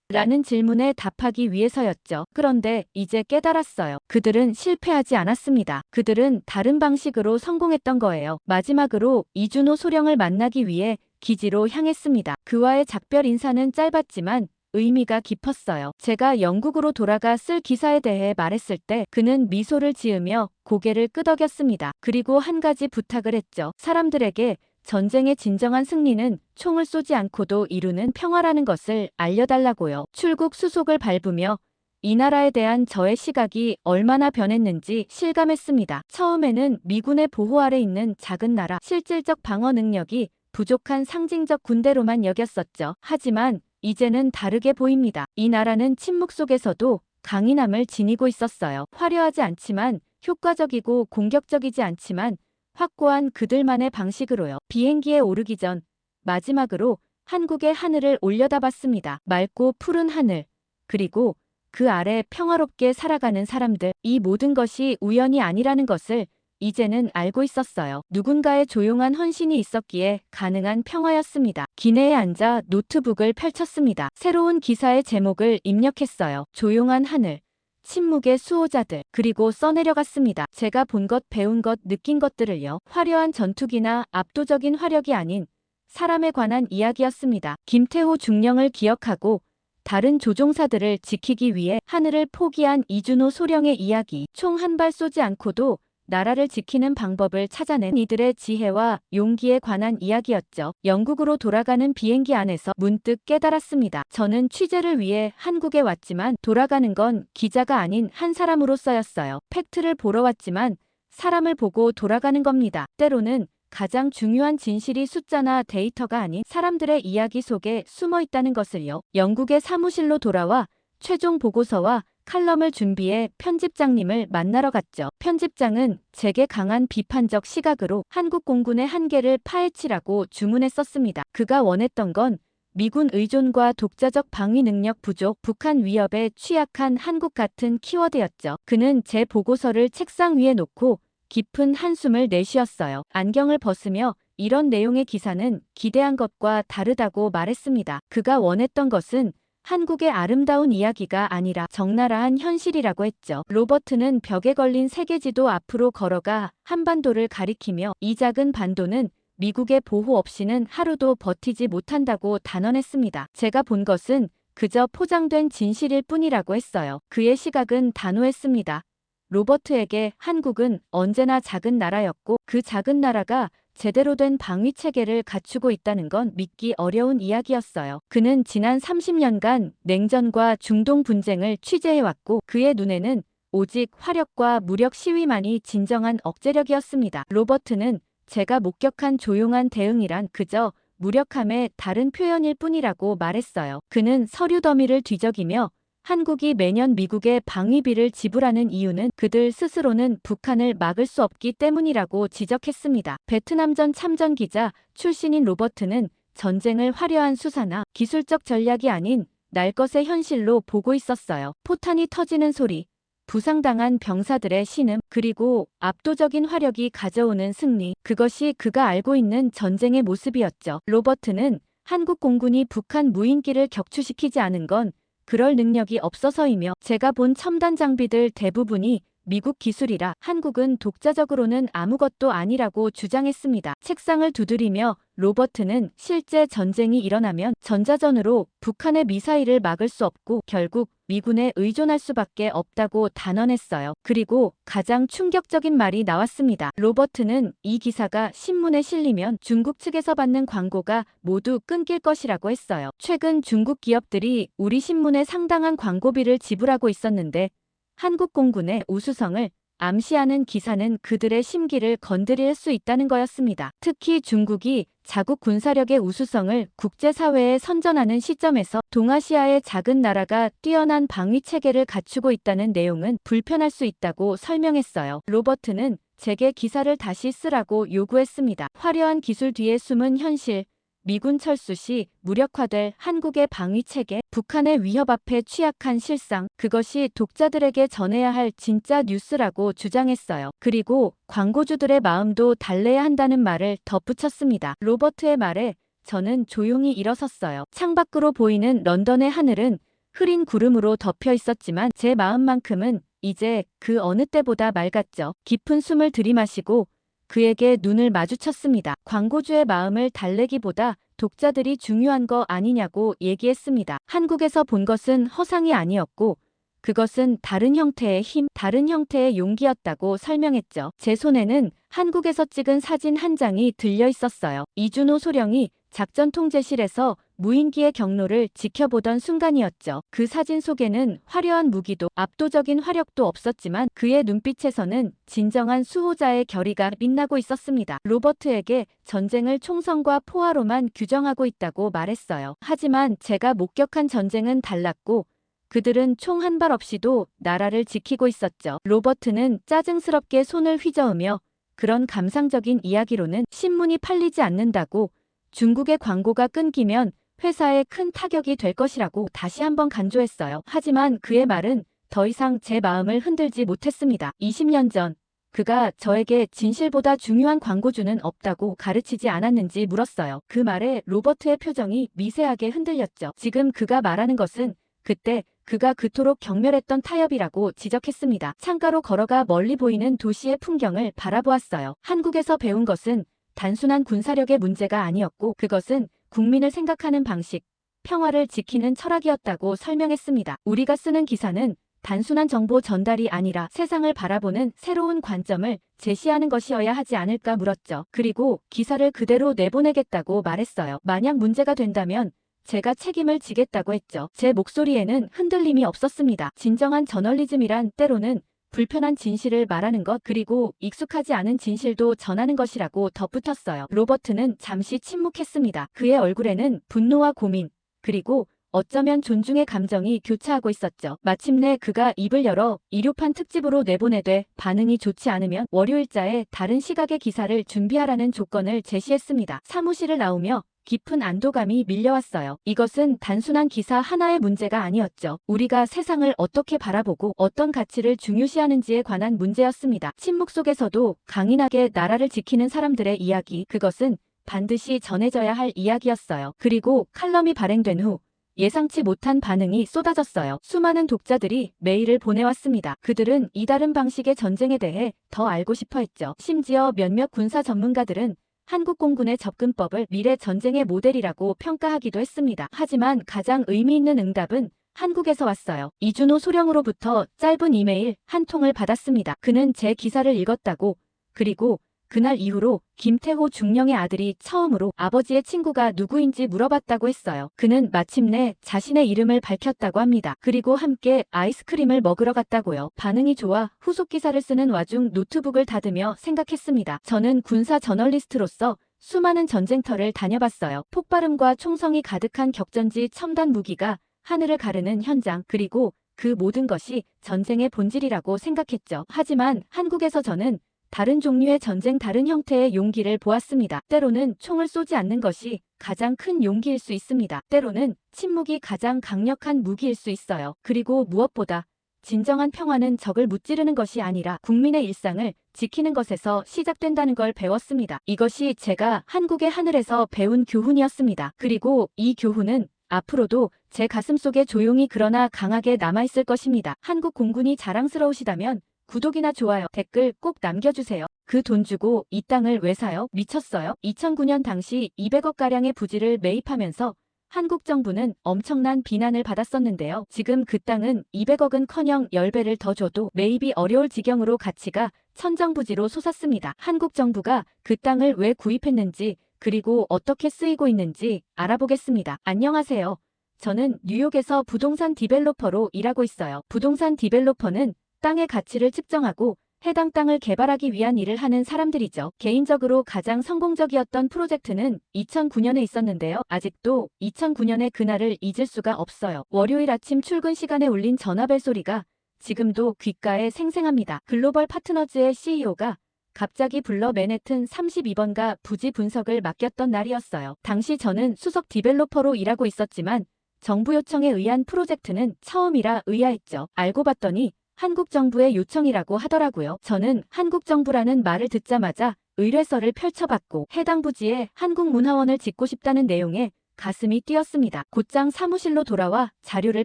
라는 질문에 답하기 위해서였죠. 그런데 이제 깨달았어요. 그들은 실패하지 않았습니다. 그들은 다른 방식으로 성공했던 거예요. 마지막으로 이준호 소령을 만나기 위해 기지로 향했습니다. 그와의 작별 인사는 짧았지만 의미가 깊었어요. 제가 영국으로 돌아가 쓸 기사에 대해 말했을 때 그는 미소를 지으며 고개를 끄덕였습니다. 그리고 한 가지 부탁을 했죠. 사람들에게 전쟁의 진정한 승리는 총을 쏘지 않고도 이루는 평화라는 것을 알려달라고요. 출국 수속을 밟으며 이 나라에 대한 저의 시각이 얼마나 변했는지 실감했습니다. 처음에는 미군의 보호 아래 있는 작은 나라, 실질적 방어 능력이 부족한 상징적 군대로만 여겼었죠. 하지만 이제는 다르게 보입니다. 이 나라는 침묵 속에서도 강인함을 지니고 있었어요. 화려하지 않지만 효과적이고 공격적이지 않지만 확고한 그들만의 방식으로요. 비행기에 오르기 전 마지막으로 한국의 하늘을 올려다봤습니다. 맑고 푸른 하늘, 그리고 그 아래 평화롭게 살아가는 사람들. 이 모든 것이 우연이 아니라는 것을 이제는 알고 있었어요. 누군가의 조용한 헌신이 있었기에 가능한 평화였습니다. 기내에 앉아 노트북을 펼쳤습니다. 새로운 기사의 제목을 입력했어요. 조용한 하늘, 침묵의 수호자들. 그리고 써내려갔습니다. 제가 본 것, 배운 것, 느낀 것들을요. 화려한 전투기나 압도적인 화력이 아닌 사람에 관한 이야기였습니다. 김태호 중령을 기억하고 다른 조종사들을 지키기 위해 하늘을 포기한 이준호 소령의 이야기. 총 한 발 쏘지 않고도 나라를 지키는 방법을 찾아낸 이들의 지혜와 용기에 관한 이야기였죠. 영국으로 돌아가는 비행기 안에서 문득 깨달았습니다. 저는 취재를 위해 한국에 왔지만 돌아가는 건 기자가 아닌 한 사람으로서였어요. 팩트를 보러 왔지만 사람을 보고 돌아가는 겁니다. 때로는 가장 중요한 진실이 숫자나 데이터가 아닌 사람들의 이야기 속에 숨어 있다는 것을요. 영국의 사무실로 돌아와 최종 보고서와 칼럼을 준비해 편집장님을 만나러 갔죠. 편집장은 제게 강한 비판적 시각으로 한국 공군의 한계를 파헤치라고 주문했었습니다. 그가 원했던 건 미군 의존과 독자적 방위 능력 부족, 북한 위협에 취약한 한국 같은 키워드였죠. 그는 제 보고서를 책상 위에 놓고 깊은 한숨을 내쉬었어요. 안경을 벗으며 이런 내용의 기사는 기대한 것과 다르다고 말했습니다. 그가 원했던 것은 한국의 아름다운 이야기가 아니라 적나라한 현실이라고 했죠. 로버트는 벽에 걸린 세계지도 앞으로 걸어가 한반도를 가리키며 이 작은 반도는 미국의 보호 없이는 하루도 버티지 못한다고 단언했습니다. 제가 본 것은 그저 포장된 진실일 뿐이라고 했어요. 그의 시각은 단호했습니다. 로버트에게 한국은 언제나 작은 나라였고 그 작은 나라가 제대로 된 방위 체계를 갖추고 있다는 건 믿기 어려운 이야기였어요. 그는 지난 30년간 냉전과 중동 분쟁을 취재해왔고 그의 눈에는 오직 화력과 무력 시위만이 진정한 억제력이었습니다. 로버트는 제가 목격한 조용한 대응이란 그저 무력함의 다른 표현일 뿐이라고 말했어요. 그는 서류 더미를 뒤적이며 한국이 매년 미국에 방위비를 지불하는 이유는 그들 스스로는 북한을 막을 수 없기 때문이라고 지적했습니다. 베트남전 참전 기자 출신인 로버트는 전쟁을 화려한 수사나 기술적 전략이 아닌 날 것의 현실로 보고 있었어요. 포탄이 터지는 소리, 부상당한 병사들의 신음, 그리고 압도적인 화력이 가져오는 승리. 그것이 그가 알고 있는 전쟁의 모습이었죠. 로버트는 한국 공군이 북한 무인기를 격추시키지 않은 건 그럴 능력이 없어서이며 제가 본 첨단 장비들 대부분이 미국 기술이라 한국은 독자적으로는 아무것도 아니라고 주장했습니다. 책상을 두드리며 로버트는 실제 전쟁이 일어나면 전자전으로 북한의 미사일을 막을 수 없고 결국 미군에 의존할 수밖에 없다고 단언했어요. 그리고 가장 충격적인 말이 나왔습니다. 로버트는 이 기사가 신문에 실리면 중국 측에서 받는 광고가 모두 끊길 것이라고 했어요. 최근 중국 기업들이 우리 신문에 상당한 광고비를 지불하고 있었는데 한국 공군의 우수성을 암시하는 기사는 그들의 심기를 건드릴 수 있다는 거였습니다. 특히 중국이 자국 군사력의 우수성을 국제사회에 선전하는 시점에서 동아시아의 작은 나라가 뛰어난 방위 체계를 갖추고 있다는 내용은 불편할 수 있다고 설명했어요. 로버트는 제게 기사를 다시 쓰라고 요구했습니다. 화려한 기술 뒤에 숨은 현실, 미군 철수 시 무력화될 한국의 방위체계, 북한의 위협 앞에 취약한 실상, 그것이 독자들에게 전해야 할 진짜 뉴스라고 주장했어요. 그리고 광고주들의 마음도 달래야 한다는 말을 덧붙였습니다. 로버트의 말에 저는 조용히 일어섰어요. 창밖으로 보이는 런던의 하늘은 흐린 구름으로 덮여 있었지만 제 마음만큼은 이제 그 어느 때보다 맑았죠. 깊은 숨을 들이마시고 그에게 눈을 마주쳤습니다. 광고주의 마음을 달래기보다 독자들이 중요한 거 아니냐고 얘기했습니다. 한국에서 본 것은 허상이 아니었고 그것은 다른 형태의 힘, 다른 형태의 용기였다고 설명했죠. 제 손에는 한국에서 찍은 사진 한 장이 들려 있었어요. 이준호 소령이 작전 통제실에서 무인기의 경로를 지켜보던 순간이었죠. 그 사진 속에는 화려한 무기도 압도적인 화력도 없었지만 그의 눈빛에서는 진정한 수호자의 결의가 빛나고 있었습니다. 로버트에게 전쟁을 총성과 포화로만 규정하고 있다고 말했어요. 하지만 제가 목격한 전쟁은 달랐고 그들은 총 한 발 없이도 나라를 지키고 있었죠. 로버트는 짜증스럽게 손을 휘저으며 그런 감상적인 이야기로는 신문이 팔리지 않는다고, 중국의 광고가 끊기면 회사에 큰 타격이 될 것이라고 다시 한번 강조했어요. 하지만 그의 말은 더 이상 제 마음을 흔들지 못했습니다. 20년 전 그가 저에게 진실보다 중요한 광고주는 없다고 가르치지 않았는지 물었어요. 그 말에 로버트의 표정이 미세하게 흔들렸죠. 지금 그가 말하는 것은 그때 그가 그토록 경멸했던 타협이라고 지적했습니다. 창가로 걸어가 멀리 보이는 도시의 풍경을 바라보았어요. 한국에서 배운 것은 단순한 군사력의 문제가 아니었고 그것은 국민을 생각하는 방식, 평화를 지키는 철학이었다고 설명했습니다. 우리가 쓰는 기사는 단순한 정보 전달이 아니라 세상을 바라보는 새로운 관점을 제시하는 것이어야 하지 않을까 물었죠. 그리고 기사를 그대로 내보내겠다고 말했어요. 만약 문제가 된다면 제가 책임을 지겠다고 했죠. 제 목소리에는 흔들림이 없었습니다. 진정한 저널리즘이란 때로는 불편한 진실을 말하는 것, 그리고 익숙하지 않은 진실도 전하는 것이라고 덧붙였어요. 로버트는 잠시 침묵했습니다. 그의 얼굴에는 분노와 고민, 그리고 어쩌면 존중의 감정이 교차하고 있었죠. 마침내 그가 입을 열어 일요판 특집으로 내보내되 반응이 좋지 않으면 월요일자에 다른 시각의 기사를 준비하라는 조건을 제시했습니다. 사무실을 나오며 깊은 안도감이 밀려왔어요. 이것은 단순한 기사 하나의 문제가 아니었죠. 우리가 세상을 어떻게 바라보고 어떤 가치를 중요시하는지에 관한 문제였습니다. 침묵 속에서도 강인하게 나라를 지키는 사람들의 이야기, 그것은 반드시 전해져야 할 이야기였어요. 그리고 칼럼이 발행된 후 예상치 못한 반응이 쏟아졌어요. 수많은 독자들이 메일을 보내왔습니다. 그들은 이 다른 방식의 전쟁에 대해 더 알고 싶어 했죠. 심지어 몇몇 군사 전문가들은 한국 공군의 접근법을 미래 전쟁의 모델이라고 평가하기도 했습니다. 하지만 가장 의미 있는 응답은 한국에서 왔어요. 이준호 소령으로부터 짧은 이메일 한 통을 받았습니다. 그는 제 기사를 읽었다고, 그리고 그날 이후로 김태호 중령의 아들이 처음으로 아버지의 친구가 누구인지 물어봤다고 했어요. 그는 마침내 자신의 이름을 밝혔다고 합니다. 그리고 함께 아이스크림을 먹으러 갔다고요. 반응이 좋아 후속 기사를 쓰는 와중 노트북을 닫으며 생각했습니다. 저는 군사 저널리스트로서 수많은 전쟁터를 다녀봤어요. 폭발음과 총성이 가득한 격전지 첨단 무기가 하늘을 가르는 현장, 그리고 그 모든 것이 전쟁의 본질이라고 생각했죠. 하지만 한국에서 저는 다른 종류의 전쟁, 다른 형태의 용기를 보았습니다. 때로는 총을 쏘지 않는 것이 가장 큰 용기일 수 있습니다. 때로는 침묵이 가장 강력한 무기일 수 있어요. 그리고 무엇보다 진정한 평화는 적을 무찌르는 것이 아니라 국민의 일상을 지키는 것에서 시작된다는 걸 배웠습니다. 이것이 제가 한국의 하늘에서 배운 교훈이었습니다. 그리고 이 교훈은 앞으로도 제 가슴속에 조용히 그러나 강하게 남아있을 것입니다. 한국 공군이 자랑스러우시다면 구독이나 좋아요, 댓글 꼭 남겨주세요. 그 돈 주고 이 땅을 왜 사요? 미쳤어요? 2009년 당시 200억가량의 부지를 매입하면서 한국 정부는 엄청난 비난을 받았었는데요. 지금 그 땅은 200억은커녕 10배를 더 줘도 매입이 어려울 지경으로 가치가 천정부지로 솟았습니다. 한국 정부가 그 땅을 왜 구입했는지, 그리고 어떻게 쓰이고 있는지 알아보겠습니다. 안녕하세요. 저는 뉴욕에서 부동산 디벨로퍼로 일하고 있어요. 부동산 디벨로퍼는 땅의 가치를 측정하고 해당 땅을 개발하기 위한 일을 하는 사람들이죠. 개인적으로 가장 성공적이었던 프로젝트는 2009년에 있었는데요. 아직도 2009년의 그날을 잊을 수가 없어요. 월요일 아침 출근 시간에 울린 전화벨 소리가 지금도 귓가에 생생합니다. 글로벌 파트너즈의 CEO가 갑자기 불러 맨해튼 32번가 부지 분석을 맡겼던 날이었어요. 당시 저는 수석 디벨로퍼로 일하고 있었지만 정부 요청에 의한 프로젝트는 처음이라 의아했죠. 알고 봤더니 한국 정부의 요청이라고 하더라고요. 저는 한국 정부라는 말을 듣자마자 의뢰서를 펼쳐봤고 해당 부지에 한국문화원을 짓고 싶다는 내용에 가슴이 뛰었습니다. 곧장 사무실로 돌아와 자료를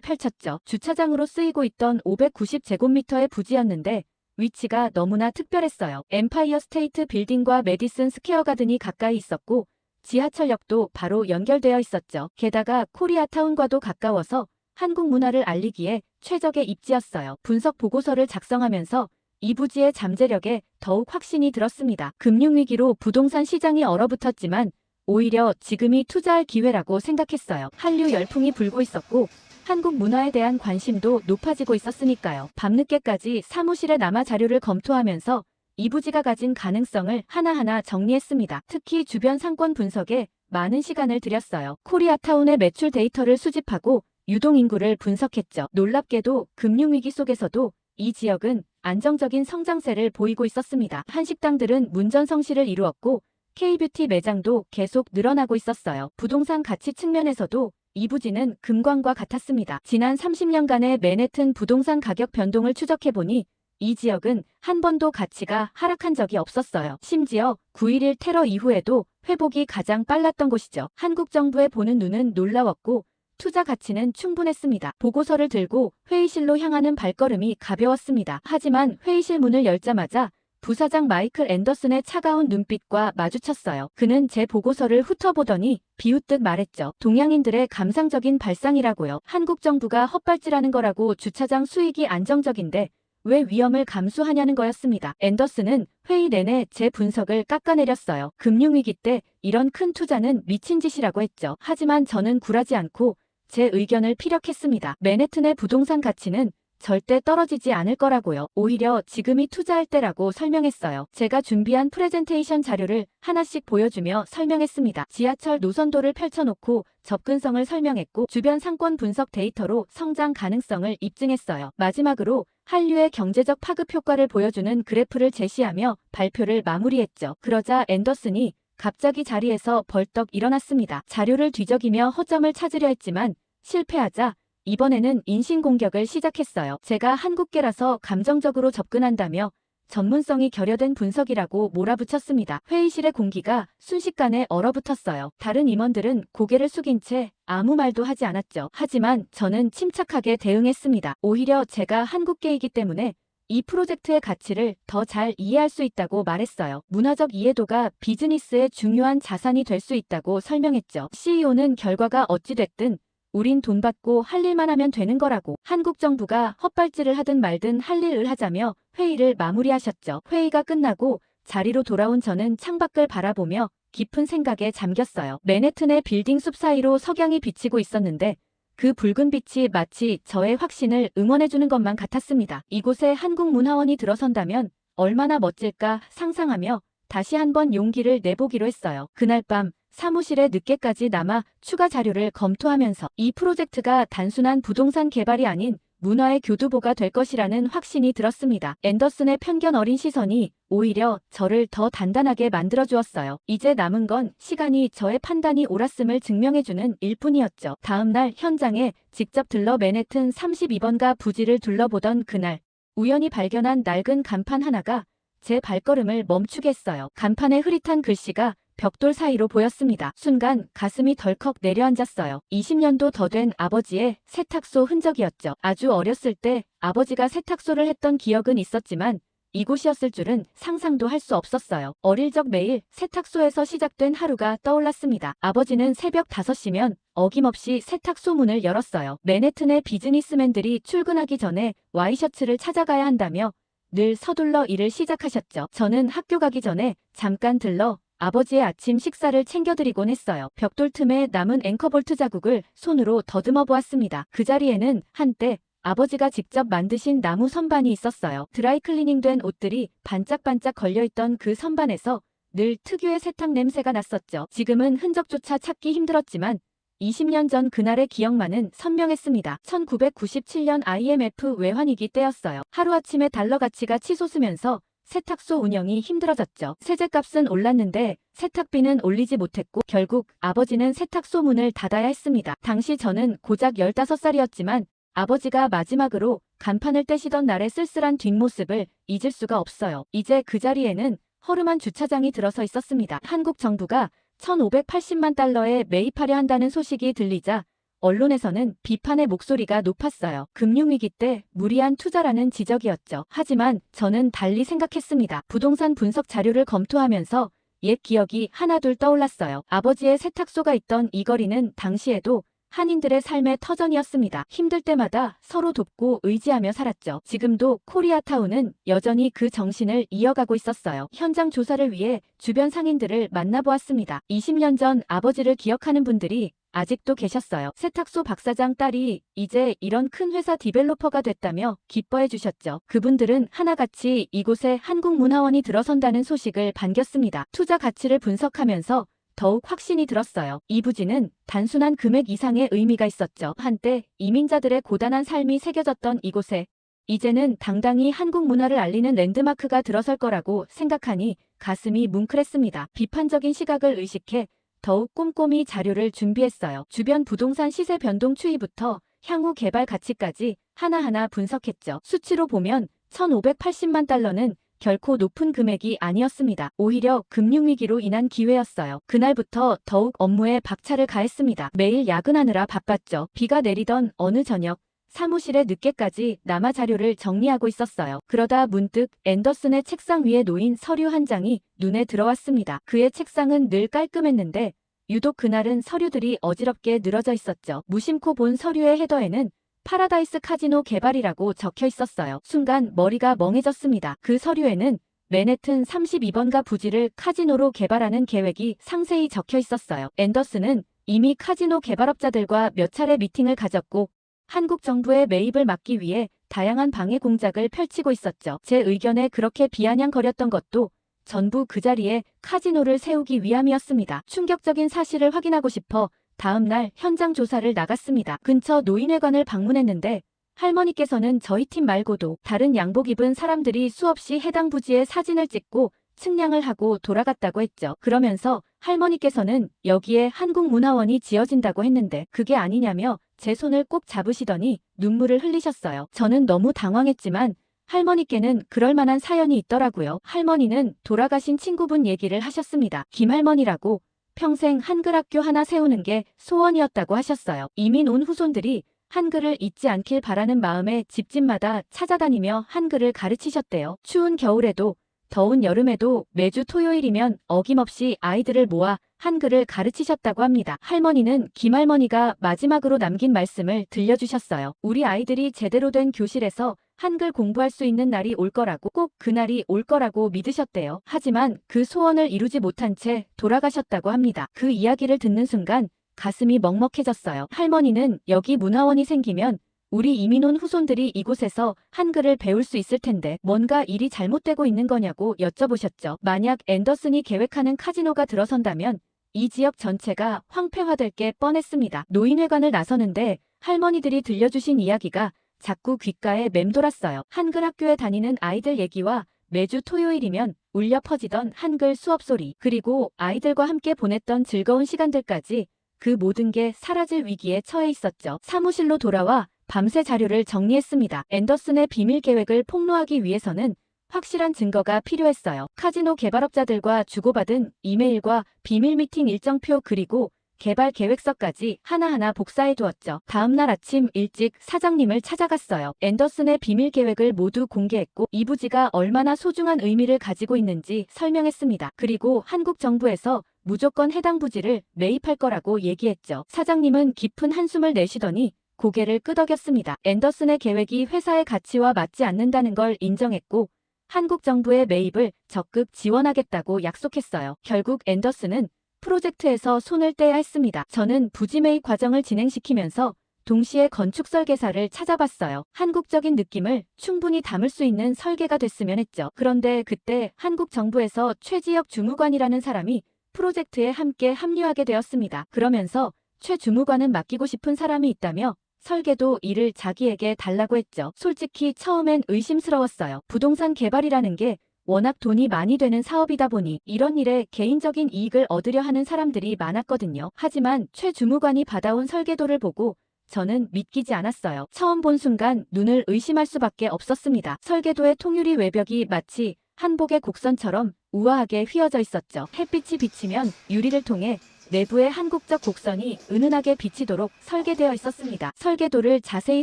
펼쳤죠. 주차장으로 쓰이고 있던 590제곱미터의 부지였는데 위치가 너무나 특별했어요. 엠파이어 스테이트 빌딩과 메디슨 스퀘어 가든이 가까이 있었고 지하철역도 바로 연결되어 있었죠. 게다가 코리아타운과도 가까워서 한국 문화를 알리기에 최적의 입지였어요. 분석 보고서를 작성하면서 이 부지의 잠재력에 더욱 확신이 들었습니다. 금융위기로 부동산 시장이 얼어붙었지만 오히려 지금이 투자할 기회라고 생각했어요. 한류 열풍이 불고 있었고 한국 문화에 대한 관심도 높아지고 있었으니까요. 밤늦게까지 사무실에 남아 자료를 검토하면서 이 부지가 가진 가능성을 하나하나 정리했습니다. 특히 주변 상권 분석에 많은 시간을 들였어요. 코리아타운의 매출 데이터를 수집하고 유동인구를 분석했죠. 놀랍게도 금융위기 속에서도 이 지역은 안정적인 성장세를 보이고 있었습니다. 한식당들은 문전성시를 이루었고 K뷰티 매장도 계속 늘어나고 있었어요. 부동산 가치 측면에서도 이 부지는 금광과 같았습니다. 지난 30년간의 맨해튼 부동산 가격 변동을 추적해보니 이 지역은 한 번도 가치가 하락한 적이 없었어요. 심지어 9.11 테러 이후에도 회복이 가장 빨랐던 곳이죠. 한국 정부의 보는 눈은 놀라웠고 투자 가치는 충분했습니다. 보고서를 들고 회의실로 향하는 발걸음이 가벼웠습니다. 하지만 회의실 문을 열자마자 부사장 마이클 앤더슨의 차가운 눈빛과 마주쳤어요. 그는 제 보고서를 훑어보더니 비웃듯 말했죠. 동양인들의 감상적인 발상이라고요. 한국 정부가 헛발질하는 거라고. 주차장 수익이 안정적인데 왜 위험을 감수하냐는 거였습니다. 앤더슨은 회의 내내 제 분석을 깎아내렸어요. 금융위기 때 이런 큰 투자는 미친 짓이라고 했죠. 하지만 저는 굴하지 않고 제 의견을 피력했습니다. 맨해튼의 부동산 가치는 절대 떨어지지 않을 거라고요. 오히려 지금이 투자할 때라고 설명했어요. 제가 준비한 프레젠테이션 자료를 하나씩 보여주며 설명했습니다. 지하철 노선도를 펼쳐놓고 접근성을 설명했고 주변 상권 분석 데이터로 성장 가능성을 입증했어요. 마지막으로 한류의 경제적 파급 효과를 보여주는 그래프를 제시하며 발표를 마무리했죠. 그러자 앤더슨이 갑자기 자리에서 벌떡 일어났습니다. 자료를 뒤적이며 허점을 찾으려 했지만 실패하자 이번에는 인신공격을 시작했어요. 제가 한국계라서 감정적으로 접근한다며 전문성이 결여된 분석이라고 몰아붙였습니다. 회의실의 공기가 순식간에 얼어붙었어요. 다른 임원들은 고개를 숙인 채 아무 말도 하지 않았죠. 하지만 저는 침착하게 대응했습니다. 오히려 제가 한국계이기 때문에 이 프로젝트의 가치를 더 잘 이해할 수 있다고 말했어요. 문화적 이해도가 비즈니스의 중요한 자산이 될 수 있다고 설명했죠. CEO는 결과가 어찌됐든 우린 돈 받고 할 일만 하면 되는 거라고. 한국 정부가 헛발질을 하든 말든 할 일을 하자며 회의를 마무리하셨죠. 회의가 끝나고 자리로 돌아온 저는 창밖을 바라보며 깊은 생각에 잠겼어요. 맨해튼의 빌딩 숲 사이로 석양이 비치고 있었는데 그 붉은 빛이 마치 저의 확신을 응원해주는 것만 같았습니다. 이곳에 한국문화원이 들어선다면 얼마나 멋질까 상상하며 다시 한번 용기를 내보기로 했어요. 그날 밤 사무실에 늦게까지 남아 추가 자료를 검토하면서 이 프로젝트가 단순한 부동산 개발이 아닌 문화의 교두보가 될 것이라는 확신이 들었습니다. 앤더슨의 편견 어린 시선이 오히려 저를 더 단단하게 만들어주었어요. 이제 남은 건 시간이 저의 판단이 옳았음을 증명해주는 일뿐이었죠. 다음날 현장에 직접 들러 맨해튼 32번가 부지를 둘러보던 그날 우연히 발견한 낡은 간판 하나가 제 발걸음을 멈추게 했어요. 간판에 흐릿한 글씨가 벽돌 사이로 보였습니다. 순간 가슴이 덜컥 내려앉았어요. 20년도 더 된 아버지의 세탁소 흔적이었죠. 아주 어렸을 때 아버지가 세탁소를 했던 기억은 있었지만 이곳이었을 줄은 상상도 할 수 없었어요. 어릴 적 매일 세탁소에서 시작된 하루가 떠올랐습니다. 아버지는 새벽 5시면 어김없이 세탁소 문을 열었어요. 맨해튼의 비즈니스맨들이 출근하기 전에 와이셔츠를 찾아가야 한다며 늘 서둘러 일을 시작하셨죠. 저는 학교 가기 전에 잠깐 들러 아버지의 아침 식사를 챙겨드리곤 했어요. 벽돌 틈에 남은 앵커볼트 자국을 손으로 더듬어 보았습니다. 그 자리에는 한때 아버지가 직접 만드신 나무 선반이 있었어요. 드라이클리닝된 옷들이 반짝반짝 걸려있던 그 선반에서 늘 특유의 세탁 냄새가 났었죠. 지금은 흔적조차 찾기 힘들었지만 20년 전 그날의 기억만은 선명했습니다. 1997년 IMF 외환위기 때였어요. 하루아침에 달러 가치가 치솟으면서 세탁소 운영이 힘들어졌죠. 세제값은 올랐는데 세탁비는 올리지 못했고 결국 아버지는 세탁소 문을 닫아야 했습니다. 당시 저는 고작 15살이었지만 아버지가 마지막으로 간판을 떼시던 날의 쓸쓸한 뒷모습을 잊을 수가 없어요. 이제 그 자리에는 허름한 주차장이 들어서 있었습니다. 한국 정부가 1,580만 달러에 매입하려 한다는 소식이 들리자 언론에서는 비판의 목소리가 높았어요. 금융위기 때 무리한 투자라는 지적이었죠. 하지만 저는 달리 생각했습니다. 부동산 분석 자료를 검토하면서 옛 기억이 하나둘 떠올랐어요. 아버지의 세탁소가 있던 이 거리는 당시에도 한인들의 삶의 터전이었습니다. 힘들 때마다 서로 돕고 의지하며 살았죠. 지금도 코리아타운은 여전히 그 정신을 이어가고 있었어요. 현장 조사를 위해 주변 상인들을 만나보았습니다. 20년 전 아버지를 기억하는 분들이 아직도 계셨어요. 세탁소 박사장 딸이 이제 이런 큰 회사 디벨로퍼가 됐다며 기뻐해 주셨죠. 그분들은 하나같이 이곳에 한국문화원이 들어선다는 소식을 반겼습니다. 투자 가치를 분석하면서 더욱 확신이 들었어요. 이 부지는 단순한 금액 이상의 의미가 있었죠. 한때 이민자들의 고단한 삶이 새겨졌던 이곳에 이제는 당당히 한국 문화를 알리는 랜드마크가 들어설 거라고 생각하니 가슴이 뭉클했습니다. 비판적인 시각을 의식해 더욱 꼼꼼히 자료를 준비했어요. 주변 부동산 시세 변동 추이부터 향후 개발 가치까지 하나하나 분석했죠. 수치로 보면 1,580만 달러는 결코 높은 금액이 아니었습니다. 오히려 금융위기로 인한 기회였어요. 그날부터 더욱 업무에 박차를 가했습니다. 매일 야근하느라 바빴죠. 비가 내리던 어느 저녁 사무실에 늦게까지 남아 자료를 정리하고 있었어요. 그러다 문득 앤더슨의 책상 위에 놓인 서류 한 장이 눈에 들어왔습니다. 그의 책상은 늘 깔끔했는데 유독 그날은 서류들이 어지럽게 늘어져 있었죠. 무심코 본 서류의 헤더에는 파라다이스 카지노 개발이라고 적혀 있었어요. 순간 머리가 멍해졌습니다. 그 서류에는 맨해튼 32번가 부지를 카지노로 개발하는 계획이 상세히 적혀 있었어요. 앤더슨은 이미 카지노 개발업자들과 몇 차례 미팅을 가졌고 한국 정부의 매입을 막기 위해 다양한 방해 공작을 펼치고 있었죠. 제 의견에 그렇게 비아냥거렸던 것도 전부 그 자리에 카지노를 세우기 위함이었습니다. 충격적인 사실을 확인하고 싶어 다음 날 현장 조사를 나갔습니다. 근처 노인회관을 방문했는데 할머니께서는 저희 팀 말고도 다른 양복 입은 사람들이 수없이 해당 부지에 사진을 찍고 측량을 하고 돌아갔다고 했죠. 그러면서 할머니께서는 여기에 한국문화원이 지어진다고 했는데 그게 아니냐며 제 손을 꼭 잡으시더니 눈물을 흘리셨어요. 저는 너무 당황했지만 할머니께는 그럴 만한 사연이 있더라고요. 할머니는 돌아가신 친구분 얘기를 하셨습니다. 김할머니라고 평생 한글학교 하나 세우는 게 소원이었다고 하셨어요. 이민 온 후손들이 한글을 잊지 않길 바라는 마음에 집집마다 찾아다니며 한글을 가르치셨대요. 추운 겨울에도 더운 여름에도 매주 토요일이면 어김없이 아이들을 모아 한글을 가르치셨다고 합니다. 할머니는 김할머니가 마지막으로 남긴 말씀을 들려주셨어요. 우리 아이들이 제대로 된 교실에서 한글 공부할 수 있는 날이 올 거라고, 꼭 그날이 올 거라고 믿으셨대요. 하지만 그 소원을 이루지 못한 채 돌아가셨다고 합니다. 그 이야기를 듣는 순간 가슴이 먹먹해졌어요. 할머니는 여기 문화원이 생기면 우리 이민 온 후손들이 이곳에서 한글을 배울 수 있을 텐데 뭔가 일이 잘못되고 있는 거냐고 여쭤보셨죠. 만약 앤더슨이 계획하는 카지노가 들어선다면 이 지역 전체가 황폐화될 게 뻔했습니다. 노인회관을 나서는데 할머니들이 들려주신 이야기가 자꾸 귓가에 맴돌았어요. 한글 학교에 다니는 아이들 얘기와 매주 토요일이면 울려 퍼지던 한글 수업 소리, 그리고 아이들과 함께 보냈던 즐거운 시간들까지 그 모든 게 사라질 위기에 처해 있었죠. 사무실로 돌아와 밤새 자료를 정리했습니다. 앤더슨의 비밀 계획을 폭로하기 위해서는 확실한 증거가 필요했어요. 카지노 개발업자들과 주고받은 이메일과 비밀 미팅 일정표 그리고 개발 계획서까지 하나하나 복사해 두었죠. 다음날 아침 일찍 사장님을 찾아갔어요. 앤더슨의 비밀 계획을 모두 공개했고 이 부지가 얼마나 소중한 의미를 가지고 있는지 설명했습니다. 그리고 한국 정부에서 무조건 해당 부지를 매입할 거라고 얘기했죠. 사장님은 깊은 한숨을 내쉬더니 고개를 끄덕였습니다. 앤더슨의 계획이 회사의 가치와 맞지 않는다는 걸 인정했고 한국 정부의 매입을 적극 지원하겠다고 약속했어요. 결국 앤더슨은 프로젝트에서 손을 떼야 했습니다. 저는 부지 매입 과정을 진행시키면서 동시에 건축 설계사를 찾아봤어요. 한국적인 느낌을 충분히 담을 수 있는 설계가 됐으면 했죠. 그런데 그때 한국 정부에서 최지혁 주무관이라는 사람이 프로젝트에 함께 합류하게 되었습니다. 그러면서 최 주무관은 맡기고 싶은 사람이 있다며 설계도 일을 자기에게 달라고 했죠. 솔직히 처음엔 의심스러웠어요. 부동산 개발이라는 게 워낙 돈이 많이 되는 사업이다 보니 이런 일에 개인적인 이익을 얻으려 하는 사람들이 많았거든요. 하지만 최 주무관이 받아온 설계도를 보고 저는 믿기지 않았어요. 처음 본 순간 눈을 의심할 수밖에 없었습니다. 설계도의 통유리 외벽이 마치 한복의 곡선처럼 우아하게 휘어져 있었죠. 햇빛이 비치면 유리를 통해 내부의 한국적 곡선이 은은하게 비치도록 설계되어 있었습니다. 설계도를 자세히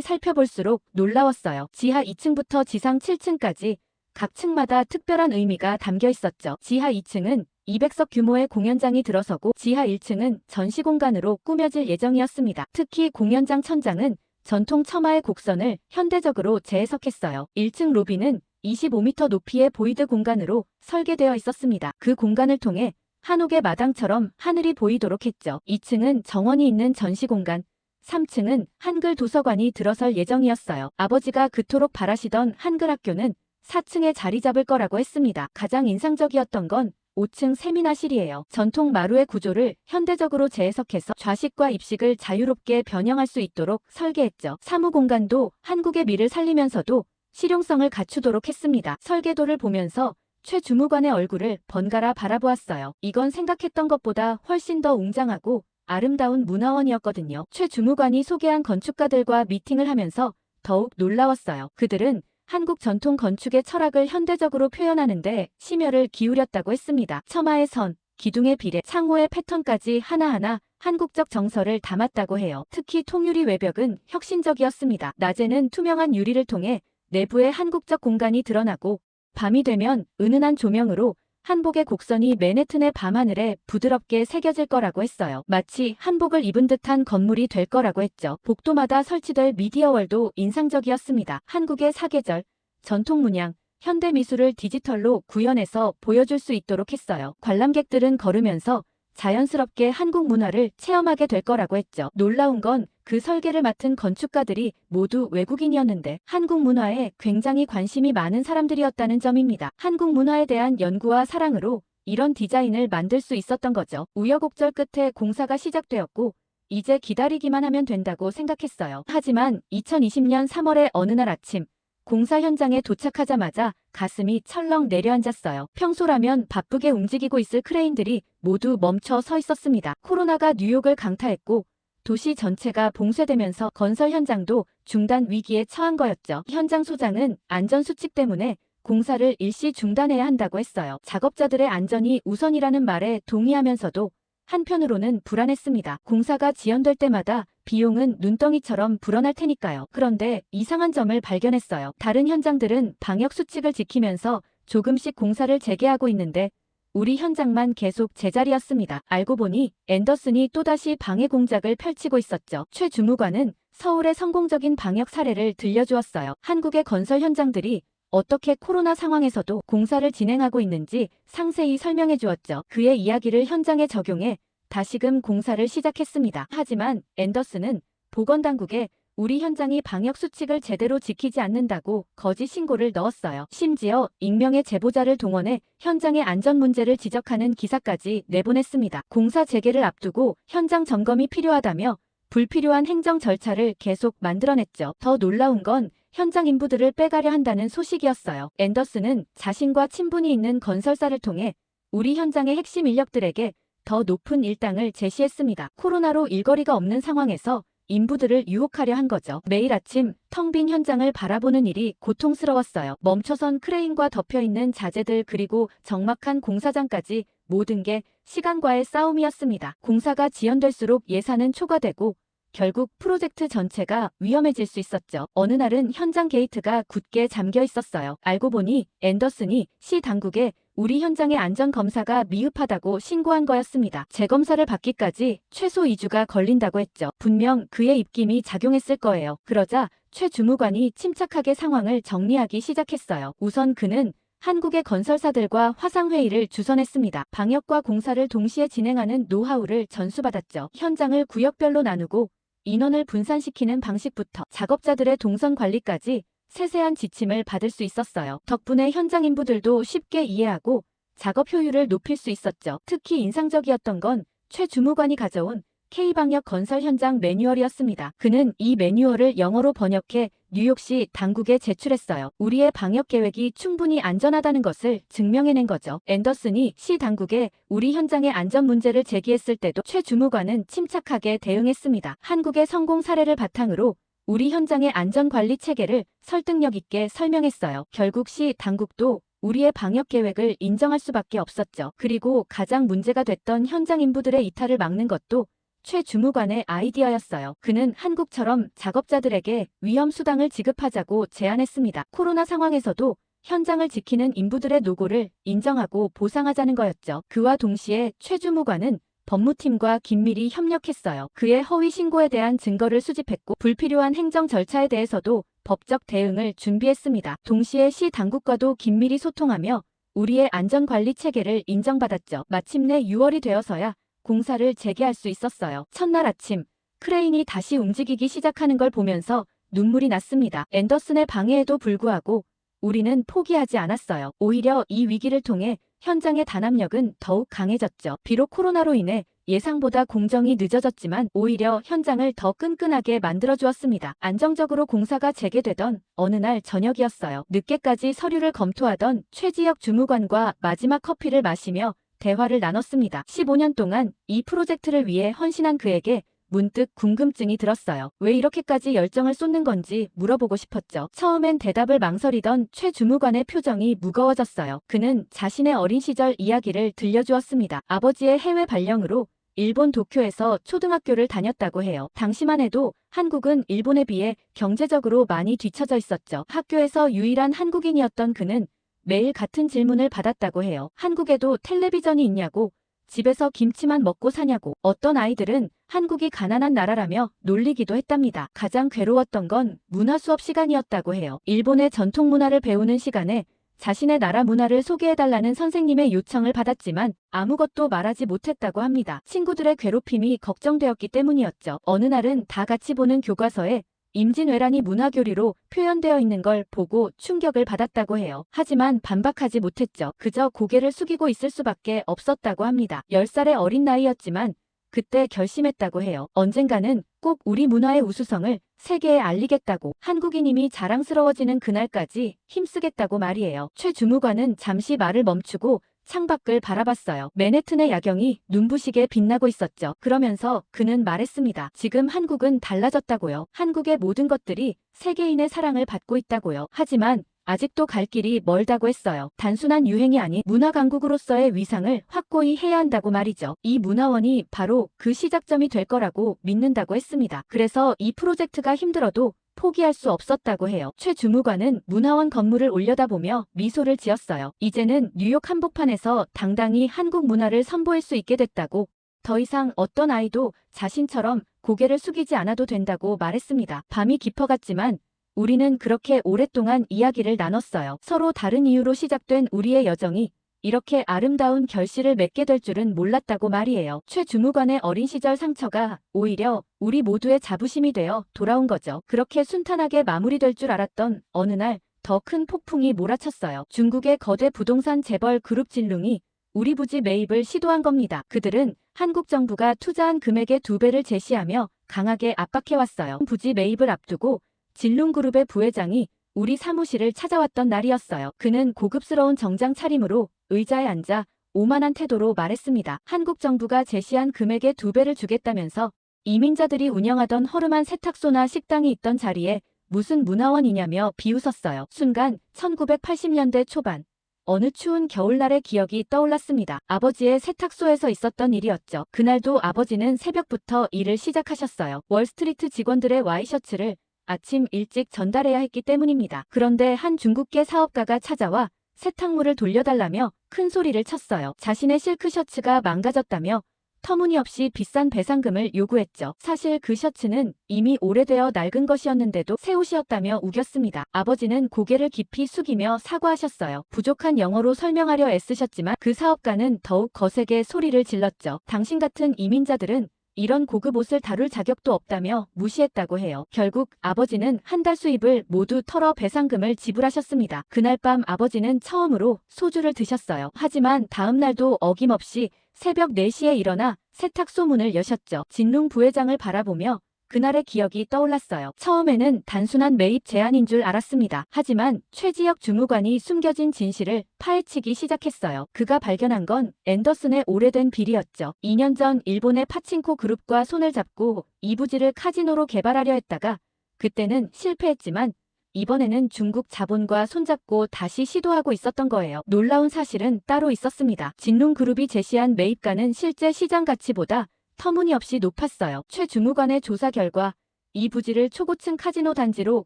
살펴볼수록 놀라웠어요. 지하 2층부터 지상 7층까지 각 층마다 특별한 의미가 담겨 있었죠. 지하 2층은 200석 규모의 공연장이 들어서고 지하 1층은 전시 공간으로 꾸며질 예정이었습니다. 특히 공연장 천장은 전통 처마의 곡선을 현대적으로 재해석했어요. 1층 로비는 25m 높이의 보이드 공간으로 설계되어 있었습니다. 그 공간을 통해 한옥의 마당처럼 하늘이 보이도록 했죠. 2층은 정원이 있는 전시 공간, 3층은 한글 도서관이 들어설 예정이었어요. 아버지가 그토록 바라시던 한글 학교는 4층에 자리 잡을 거라고 했습니다. 가장 인상적이었던 건 5층 세미나실이에요. 전통 마루의 구조를 현대적으로 재해석해서 좌식과 입식을 자유롭게 변형할 수 있도록 설계했죠. 사무 공간도 한국의 미를 살리면서도 실용성을 갖추도록 했습니다. 설계도를 보면서 최 주무관의 얼굴을 번갈아 바라보았어요. 이건 생각했던 것보다 훨씬 더 웅장하고 아름다운 문화원이었거든요. 최 주무관이 소개한 건축가들과 미팅을 하면서 더욱 놀라웠어요. 그들은 한국 전통 건축의 철학을 현대적으로 표현하는데 심혈을 기울였다고 했습니다. 처마의 선, 기둥의 비례, 창호의 패턴까지 하나하나 한국적 정서를 담았다고 해요. 특히 통유리 외벽은 혁신적이었습니다. 낮에는 투명한 유리를 통해 내부의 한국적 공간이 드러나고 밤이 되면 은은한 조명으로 한복의 곡선이 맨해튼의 밤하늘에 부드럽게 새겨질 거라고 했어요. 마치 한복을 입은 듯한 건물이 될 거라고 했죠. 복도마다 설치될 미디어월도 인상적이었습니다. 한국의 사계절, 전통 문양, 현대 미술을 디지털로 구현해서 보여줄 수 있도록 했어요. 관람객들은 걸으면서 자연스럽게 한국 문화를 체험하게 될 거라고 했죠. 놀라운 건 그 설계를 맡은 건축가들이 모두 외국인이었는데 한국 문화에 굉장히 관심이 많은 사람들이었다는 점입니다. 한국 문화에 대한 연구와 사랑으로 이런 디자인을 만들 수 있었던 거죠. 우여곡절 끝에 공사가 시작되었고 이제 기다리기만 하면 된다고 생각했어요. 하지만 2020년 3월의 어느 날 아침 공사 현장에 도착하자마자 가슴이 철렁 내려앉았어요. 평소라면 바쁘게 움직이고 있을 크레인들이 모두 멈춰 서 있었습니다. 코로나가 뉴욕을 강타했고 도시 전체가 봉쇄되면서 건설 현장도 중단 위기에 처한 거였죠. 현장 소장은 안전수칙 때문에 공사를 일시 중단해야 한다고 했어요. 작업자들의 안전이 우선이라는 말에 동의하면서도 한편으로는 불안했습니다. 공사가 지연될 때마다 비용은 눈덩이처럼 불어날 테니까요. 그런데 이상한 점을 발견했어요. 다른 현장들은 방역 수칙을 지키면서 조금씩 공사를 재개하고 있는데 우리 현장만 계속 제자리였습니다. 알고 보니 앤더슨이 또다시 방해 공작을 펼치고 있었죠. 최 주무관은 서울의 성공적인 방역 사례를 들려주었어요. 한국의 건설 현장들이 어떻게 코로나 상황에서도 공사를 진행하고 있는지 상세히 설명해 주었죠. 그의 이야기를 현장에 적용해 다시금 공사를 시작했습니다. 하지만 앤더슨은 보건당국에 우리 현장이 방역 수칙을 제대로 지키지 않는다고 거짓 신고를 넣었어요. 심지어 익명의 제보자를 동원해 현장의 안전 문제를 지적하는 기사까지 내보냈습니다. 공사 재개를 앞두고 현장 점검이 필요하다며 불필요한 행정 절차를 계속 만들어냈죠. 더 놀라운 건 현장 인부들을 빼가려 한다는 소식이었어요. 앤더슨은 자신과 친분이 있는 건설사를 통해 우리 현장의 핵심 인력들에게 더 높은 일당을 제시했습니다. 코로나로 일거리가 없는 상황에서 인부들을 유혹하려 한 거죠. 매일 아침 텅 빈 현장을 바라보는 일이 고통스러웠어요. 멈춰선 크레인과 덮여있는 자재들 그리고 적막한 공사장까지 모든 게 시간과의 싸움이었습니다. 공사가 지연될수록 예산은 초과되고 결국 프로젝트 전체가 위험해질 수 있었죠. 어느 날은 현장 게이트가 굳게 잠겨 있었어요. 알고 보니 앤더슨이 시 당국에 우리 현장의 안전검사가 미흡하다고 신고한 거였습니다. 재검사를 받기까지 최소 2주가 걸린다고 했죠. 분명 그의 입김이 작용했을 거예요. 그러자 최 주무관이 침착하게 상황을 정리하기 시작했어요. 우선 그는 한국의 건설사들과 화상회의를 주선했습니다. 방역과 공사를 동시에 진행하는 노하우를 전수받았죠. 현장을 구역별로 나누고 인원을 분산시키는 방식부터 작업자들의 동선 관리까지 세세한 지침을 받을 수 있었어요. 덕분에 현장 인부들도 쉽게 이해하고 작업 효율을 높일 수 있었죠. 특히 인상적이었던 건 최 주무관이 가져온 K방역 건설 현장 매뉴얼이었습니다. 그는 이 매뉴얼을 영어로 번역해 뉴욕시 당국에 제출했어요. 우리의 방역 계획이 충분히 안전하다는 것을 증명해낸 거죠. 앤더슨이 시 당국에 우리 현장의 안전 문제를 제기했을 때도 최 주무관은 침착하게 대응했습니다. 한국의 성공 사례를 바탕으로 우리 현장의 안전관리 체계를 설득력 있게 설명했어요. 결국 시 당국도 우리의 방역 계획을 인정할 수밖에 없었죠. 그리고 가장 문제가 됐던 현장 인부들의 이탈을 막는 것도 최 주무관의 아이디어였어요. 그는 한국처럼 작업자들에게 위험 수당을 지급하자고 제안했습니다. 코로나 상황에서도 현장을 지키는 인부들의 노고를 인정하고 보상하자는 거였죠. 그와 동시에 최 주무관은 법무팀과 긴밀히 협력했어요. 그의 허위 신고에 대한 증거를 수집했고 불필요한 행정 절차에 대해서도 법적 대응을 준비했습니다. 동시에 시 당국과도 긴밀히 소통하며 우리의 안전관리 체계를 인정받았죠. 마침내 6월이 되어서야 공사를 재개할 수 있었어요. 첫날 아침 크레인이 다시 움직이기 시작하는 걸 보면서 눈물이 났습니다. 앤더슨의 방해에도 불구하고 우리는 포기하지 않았어요. 오히려 이 위기를 통해 현장의 단합력은 더욱 강해졌죠. 비록 코로나로 인해 예상보다 공정이 늦어졌지만 오히려 현장을 더 끈끈하게 만들어주었습니다. 안정적으로 공사가 재개되던 어느 날 저녁이었어요. 늦게까지 서류를 검토하던 최지혁 주무관과 마지막 커피를 마시며 대화를 나눴습니다. 15년 동안 이 프로젝트를 위해 헌신한 그에게 문득 궁금증이 들었어요. 왜 이렇게까지 열정을 쏟는 건지 물어보고 싶었죠. 처음엔 대답을 망설이던 최 주무관의 표정이 무거워졌어요. 그는 자신의 어린 시절 이야기를 들려주었습니다. 아버지의 해외 발령으로 일본 도쿄에서 초등학교를 다녔다고 해요. 당시만 해도 한국은 일본에 비해 경제적으로 많이 뒤처져 있었죠. 학교에서 유일한 한국인이었던 그는 매일 같은 질문을 받았다고 해요. 한국에도 텔레비전이 있냐고, 집에서 김치만 먹고 사냐고. 어떤 아이들은 한국이 가난한 나라라며 놀리기도 했답니다. 가장 괴로웠던 건 문화 수업 시간이었다고 해요. 일본의 전통 문화를 배우는 시간에 자신의 나라 문화를 소개해달라는 선생님의 요청을 받았지만 아무것도 말하지 못했다고 합니다. 친구들의 괴롭힘이 걱정되었기 때문이었죠. 어느 날은 다 같이 보는 교과서에 임진왜란이 문화교리로 표현되어 있는 걸 보고 충격을 받았다고 해요. 하지만 반박하지 못했죠. 그저 고개를 숙이고 있을 수밖에 없었다고 합니다. 10살의 어린 나이였지만 그때 결심했다고 해요. 언젠가는 꼭 우리 문화의 우수성을 세계에 알리겠다고, 한국인임이 자랑스러워지는 그날까지 힘쓰겠다고 말이에요. 최 주무관은 잠시 말을 멈추고 창밖을 바라봤어요. 맨해튼의 야경이 눈부시게 빛나고 있었죠. 그러면서 그는 말했습니다. 지금 한국은 달라졌다고요. 한국의 모든 것들이 세계인의 사랑을 받고 있다고요. 하지만 아직도 갈 길이 멀다고 했어요. 단순한 유행이 아닌 문화 강국으로서의 위상을 확고히 해야 한다고 말이죠. 이 문화원이 바로 그 시작점이 될 거라고 믿는다고 했습니다. 그래서 이 프로젝트가 힘들어도 포기할 수 없었다고 해요. 최 주무관은 문화원 건물을 올려다보며 미소를 지었어요. 이제는 뉴욕 한복판에서 당당히 한국 문화를 선보일 수 있게 됐다고, 더 이상 어떤 아이도 자신처럼 고개를 숙이지 않아도 된다고 말했습니다. 밤이 깊어갔지만 우리는 그렇게 오랫동안 이야기를 나눴어요. 서로 다른 이유로 시작된 우리의 여정이 이렇게 아름다운 결실을 맺게 될 줄은 몰랐다고 말이에요. 최 주무관의 어린 시절 상처가 오히려 우리 모두의 자부심이 되어 돌아온 거죠. 그렇게 순탄하게 마무리될 줄 알았던 어느 날 더 큰 폭풍이 몰아쳤어요. 중국의 거대 부동산 재벌 그룹 진룽이 우리 부지 매입을 시도한 겁니다. 그들은 한국 정부가 투자한 금액의 2배를 제시하며 강하게 압박해왔어요. 부지 매입을 앞두고 진룽그룹의 부회장이 우리 사무실을 찾아왔던 날이었어요. 그는 고급스러운 정장 차림으로 의자에 앉아 오만한 태도로 말했습니다. 한국 정부가 제시한 금액의 2배를 주겠다면서 이민자들이 운영하던 허름한 세탁소나 식당이 있던 자리에 무슨 문화원이냐며 비웃었어요. 순간 1980년대 초반 어느 추운 겨울날의 기억이 떠올랐습니다. 아버지의 세탁소에서 있었던 일이었죠. 그날도 아버지는 새벽부터 일을 시작하셨어요. 월스트리트 직원들의 와이셔츠를 아침 일찍 전달해야 했기 때문입니다. 그런데 한 중국계 사업가가 찾아와 세탁물을 돌려달라며 큰 소리를 쳤어요. 자신의 실크 셔츠가 망가졌다며 터무니없이 비싼 배상금을 요구했죠. 사실 그 셔츠는 이미 오래되어 낡은 것이었는데도 새 옷이었다며 우겼습니다. 아버지는 고개를 깊이 숙이며 사과하셨어요. 부족한 영어로 설명하려 애쓰셨지만 그 사업가는 더욱 거세게 소리를 질렀죠. 당신 같은 이민자들은 이런 고급 옷을 다룰 자격도 없다며 무시했다고 해요. 결국 아버지는 한 달 수입을 모두 털어 배상금을 지불하셨습니다. 그날 밤 아버지는 처음으로 소주를 드셨어요. 하지만 다음 날도 어김없이 새벽 4시에 일어나 세탁소 문을 여셨죠. 진룽 부회장을 바라보며 그날의 기억이 떠올랐어요. 처음에는 단순한 매입 제안인 줄 알았습니다. 하지만 최지혁 주무관이 숨겨진 진실을 파헤치기 시작했어요. 그가 발견한 건 앤더슨의 오래된 비리였죠. 2년 전 일본의 파친코 그룹과 손을 잡고 이 부지를 카지노로 개발하려 했다가 그때는 실패했지만 이번에는 중국 자본과 손잡고 다시 시도하고 있었던 거예요. 놀라운 사실은 따로 있었습니다. 진룽그룹이 제시한 매입가는 실제 시장 가치보다 터무니없이 높았어요. 최 주무관의 조사 결과 이 부지를 초고층 카지노 단지로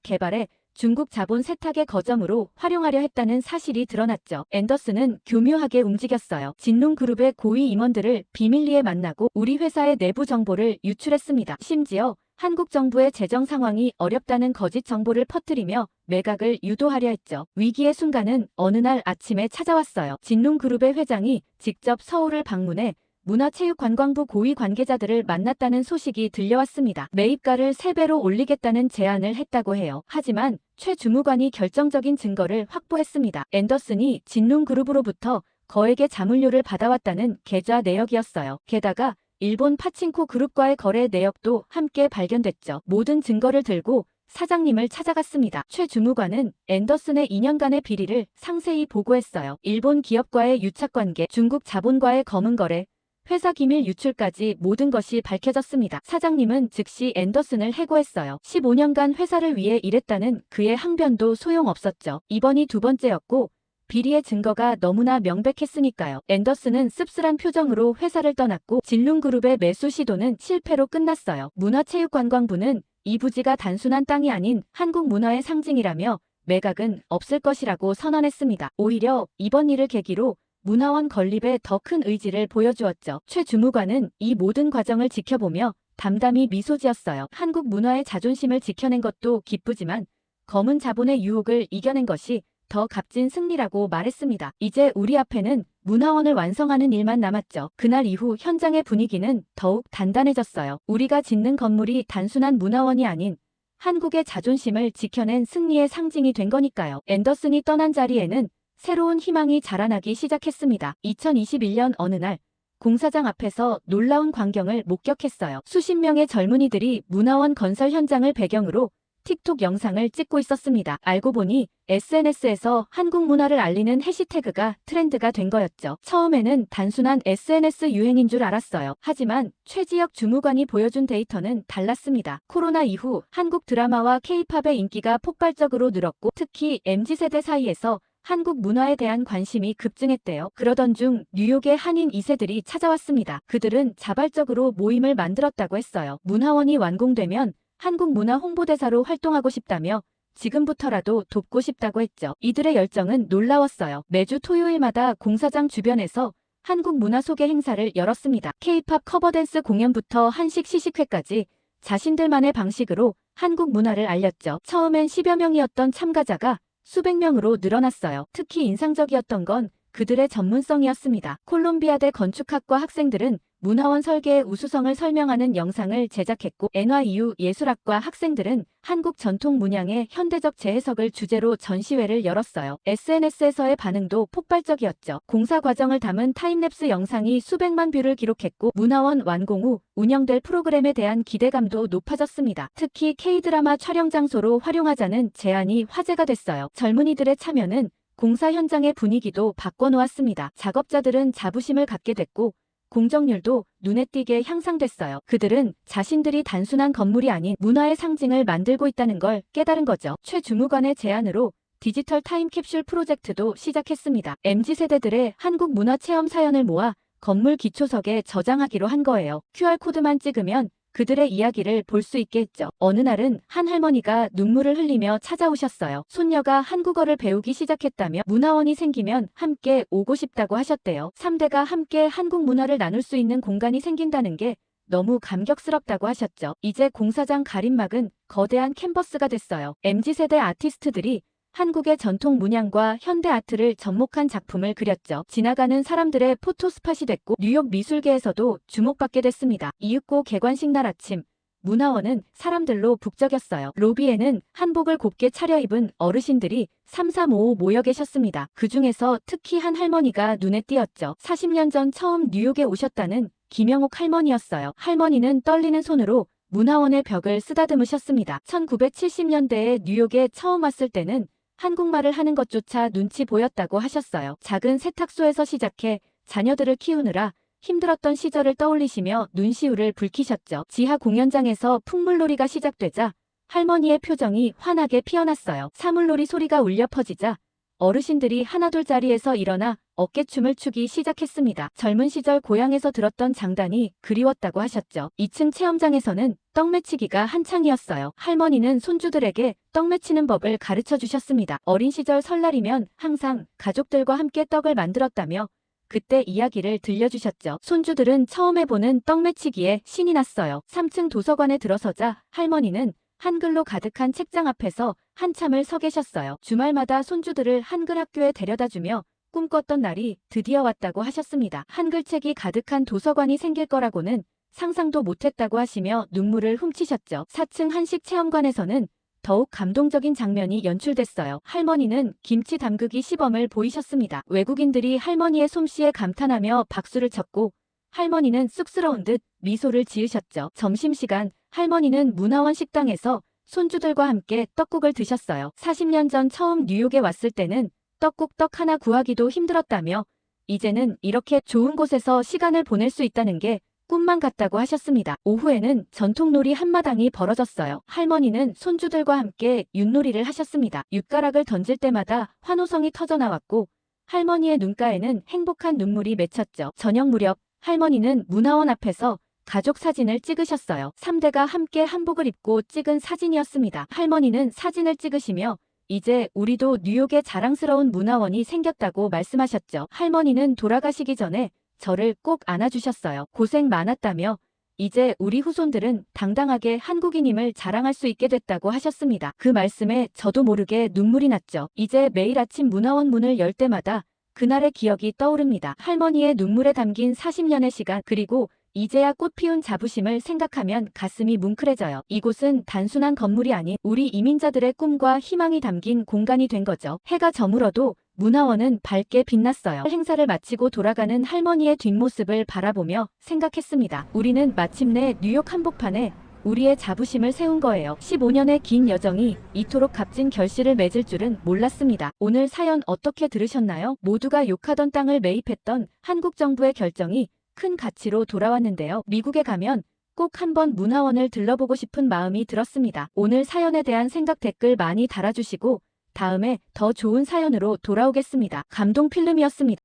개발해 중국 자본 세탁의 거점으로 활용하려 했다는 사실이 드러났죠. 앤더슨은 교묘하게 움직였어요. 진룽그룹의 고위 임원들을 비밀리에 만나고 우리 회사의 내부 정보를 유출했습니다. 심지어 한국 정부의 재정 상황이 어렵다는 거짓 정보를 퍼뜨리며 매각을 유도하려 했죠. 위기의 순간은 어느 날 아침에 찾아왔어요. 진룽그룹의 회장이 직접 서울을 방문해 문화체육관광부 고위 관계자들을 만났다는 소식이 들려왔습니다. 매입가를 3배로 올리겠다는 제안을 했다고 해요. 하지만 최 주무관이 결정적인 증거를 확보했습니다. 앤더슨이 진룽그룹으로부터 거액의 자문료를 받아왔다는 계좌 내역이었어요. 게다가 일본 파친코 그룹과의 거래 내역도 함께 발견됐죠. 모든 증거를 들고 사장님을 찾아갔습니다. 최 주무관은 앤더슨의 2년간의 비리를 상세히 보고했어요. 일본 기업과의 유착관계, 중국 자본과의 검은 거래, 회사 기밀 유출까지 모든 것이 밝혀졌습니다. 사장님은 즉시 앤더슨을 해고했어요. 15년간 회사를 위해 일했다는 그의 항변도 소용없었죠. 이번이 2번째였고 비리의 증거가 너무나 명백했으니까요. 앤더슨은 씁쓸한 표정으로 회사를 떠났고 진룽그룹의 매수 시도는 실패로 끝났어요. 문화체육관광부는 이 부지가 단순한 땅이 아닌 한국 문화의 상징이라며 매각은 없을 것이라고 선언했습니다. 오히려 이번 일을 계기로 문화원 건립에 더 큰 의지를 보여주었죠. 최 주무관은 이 모든 과정을 지켜보며 담담히 미소 지었어요. 한국 문화의 자존심을 지켜낸 것도 기쁘지만 검은 자본의 유혹을 이겨낸 것이 더 값진 승리라고 말했습니다. 이제 우리 앞에는 문화원을 완성하는 일만 남았죠. 그날 이후 현장의 분위기는 더욱 단단해졌어요. 우리가 짓는 건물이 단순한 문화원이 아닌 한국의 자존심을 지켜낸 승리의 상징이 된 거니까요. 앤더슨이 떠난 자리에는 새로운 희망이 자라나기 시작했습니다. 2021년 어느 날 공사장 앞에서 놀라운 광경을 목격했어요. 수십 명의 젊은이들이 문화원 건설 현장을 배경으로 틱톡 영상을 찍고 있었습니다. 알고 보니 SNS에서 한국 문화를 알리는 해시태그가 트렌드가 된 거였죠. 처음에는 단순한 SNS 유행인 줄 알았어요. 하지만 최지혁 주무관이 보여준 데이터는 달랐습니다. 코로나 이후 한국 드라마와 K-팝의 인기가 폭발적으로 늘었고 특히 MZ세대 사이에서 한국 문화에 대한 관심이 급증했대요. 그러던 중 뉴욕의 한인 2세들이 찾아왔습니다. 그들은 자발적으로 모임을 만들었다고 했어요. 문화원이 완공되면 한국 문화 홍보대사로 활동하고 싶다며 지금부터라도 돕고 싶다고 했죠. 이들의 열정은 놀라웠어요. 매주 토요일마다 공사장 주변에서 한국 문화 소개 행사를 열었습니다. K-팝 커버댄스 공연부터 한식 시식회까지 자신들만의 방식으로 한국 문화를 알렸죠. 처음엔 10여 명이었던 참가자가 수백 명으로 늘어났어요. 특히 인상적이었던 건 그들의 전문성이었습니다. 콜롬비아대 건축학과 학생들은 문화원 설계의 우수성을 설명하는 영상을 제작했고 NYU 예술학과 학생들은 한국 전통 문양의 현대적 재해석을 주제로 전시회를 열었어요. SNS에서의 반응도 폭발적이었죠. 공사 과정을 담은 타임랩스 영상이 수백만 뷰를 기록했고 문화원 완공 후 운영될 프로그램에 대한 기대감도 높아졌습니다. 특히 K-드라마 촬영 장소로 활용하자는 제안이 화제가 됐어요. 젊은이들의 참여는 공사 현장의 분위기도 바꿔놓았습니다. 작업자들은 자부심을 갖게 됐고 공정률도 눈에 띄게 향상됐어요. 그들은 자신들이 단순한 건물이 아닌 문화의 상징을 만들고 있다는 걸 깨달은 거죠. 최 주무관의 제안으로 디지털 타임캡슐 프로젝트도 시작했습니다. MZ세대들의 한국 문화 체험 사연을 모아 건물 기초석에 저장하기로 한 거예요. QR코드만 찍으면 그들의 이야기를 볼 수 있게 했죠. 어느 날은 한 할머니가 눈물을 흘리며 찾아오셨어요. 손녀가 한국어를 배우기 시작했다며 문화원이 생기면 함께 오고 싶다고 하셨대요. 3대가 함께 한국 문화를 나눌 수 있는 공간이 생긴다는 게 너무 감격스럽다고 하셨죠. 이제 공사장 가림막은 거대한 캔버스가 됐어요. MZ세대 아티스트들이 한국의 전통 문양과 현대 아트를 접목한 작품을 그렸죠. 지나가는 사람들의 포토스팟이 됐고 뉴욕 미술계에서도 주목받게 됐습니다. 이윽고 개관식 날 아침 문화원은 사람들로 북적였어요. 로비에는 한복을 곱게 차려입은 어르신들이 삼삼오오 모여 계셨습니다. 그 중에서 특히 한 할머니가 눈에 띄었죠. 40년 전 처음 뉴욕에 오셨다는 김영옥 할머니였어요. 할머니는 떨리는 손으로 문화원의 벽을 쓰다듬으셨습니다. 1970년대에 뉴욕에 처음 왔을 때는 한국말을 하는 것조차 눈치 보였다고 하셨어요. 작은 세탁소에서 시작해 자녀들을 키우느라 힘들었던 시절을 떠올리시며 눈시울을 붉히셨죠. 지하 공연장에서 풍물놀이가 시작되자 할머니의 표정이 환하게 피어났어요. 사물놀이 소리가 울려 퍼지자 어르신들이 하나둘 자리에서 일어나 어깨춤을 추기 시작했습니다. 젊은 시절 고향에서 들었던 장단이 그리웠다고 하셨죠. 2층 체험장에서는 떡매치기가 한창이었어요. 할머니는 손주들에게 떡매치는 법을 가르쳐 주셨습니다. 어린 시절 설날이면 항상 가족들과 함께 떡을 만들었다며 그때 이야기를 들려주셨죠. 손주들은 처음 해보는 떡매치기에 신이 났어요. 3층 도서관에 들어서자 할머니는 한글로 가득한 책장 앞에서 한참을 서 계셨어요. 주말마다 손주들을 한글 학교에 데려다주며 꿈꿨던 날이 드디어 왔다고 하셨습니다. 한글책이 가득한 도서관이 생길 거라고는 상상도 못했다고 하시며 눈물을 훔치셨죠. 4층 한식 체험관에서는 더욱 감동적인 장면이 연출됐어요. 할머니는 김치 담그기 시범을 보이셨습니다. 외국인들이 할머니의 솜씨에 감탄하며 박수를 쳤고 할머니는 쑥스러운 듯 미소를 지으셨죠. 점심시간 할머니는 문화원 식당에서 손주들과 함께 떡국을 드셨어요. 40년 전 처음 뉴욕에 왔을 때는 떡국 떡 하나 구하기도 힘들었다며 이제는 이렇게 좋은 곳에서 시간을 보낼 수 있다는 게 꿈만 같다고 하셨습니다. 오후에는 전통놀이 한마당이 벌어졌어요. 할머니는 손주들과 함께 윷놀이를 하셨습니다. 윷가락을 던질 때마다 환호성이 터져나왔고 할머니의 눈가에는 행복한 눈물이 맺혔죠. 저녁 무렵 할머니는 문화원 앞에서 가족 사진을 찍으셨어요. 3대가 함께 한복을 입고 찍은 사진이었습니다. 할머니는 사진을 찍으시며 이제 우리도 뉴욕에 자랑스러운 문화원이 생겼다고 말씀하셨죠. 할머니는 돌아가시기 전에 저를 꼭 안아주셨어요. 고생 많았다며 이제 우리 후손들은 당당하게 한국인임을 자랑할 수 있게 됐다고 하셨습니다. 그 말씀에 저도 모르게 눈물이 났죠. 이제 매일 아침 문화원 문을 열 때마다 그날의 기억이 떠오릅니다. 할머니의 눈물에 담긴 40년의 시간, 그리고 이제야 꽃 피운 자부심을 생각하면 가슴이 뭉클해져요. 이곳은 단순한 건물이 아닌 우리 이민자들의 꿈과 희망이 담긴 공간이 된 거죠. 해가 저물어도 문화원은 밝게 빛났어요. 행사를 마치고 돌아가는 할머니의 뒷모습을 바라보며 생각했습니다. 우리는 마침내 뉴욕 한복판에 우리의 자부심을 세운 거예요. 15년의 긴 여정이 이토록 값진 결실을 맺을 줄은 몰랐습니다. 오늘 사연 어떻게 들으셨나요? 모두가 욕하던 땅을 매입했던 한국 정부의 결정이 큰 가치로 돌아왔는데요. 미국에 가면 꼭 한번 문화원을 들러보고 싶은 마음이 들었습니다. 오늘 사연에 대한 생각 댓글 많이 달아주시고 다음에 더 좋은 사연으로 돌아오겠습니다. 감동 필름이었습니다.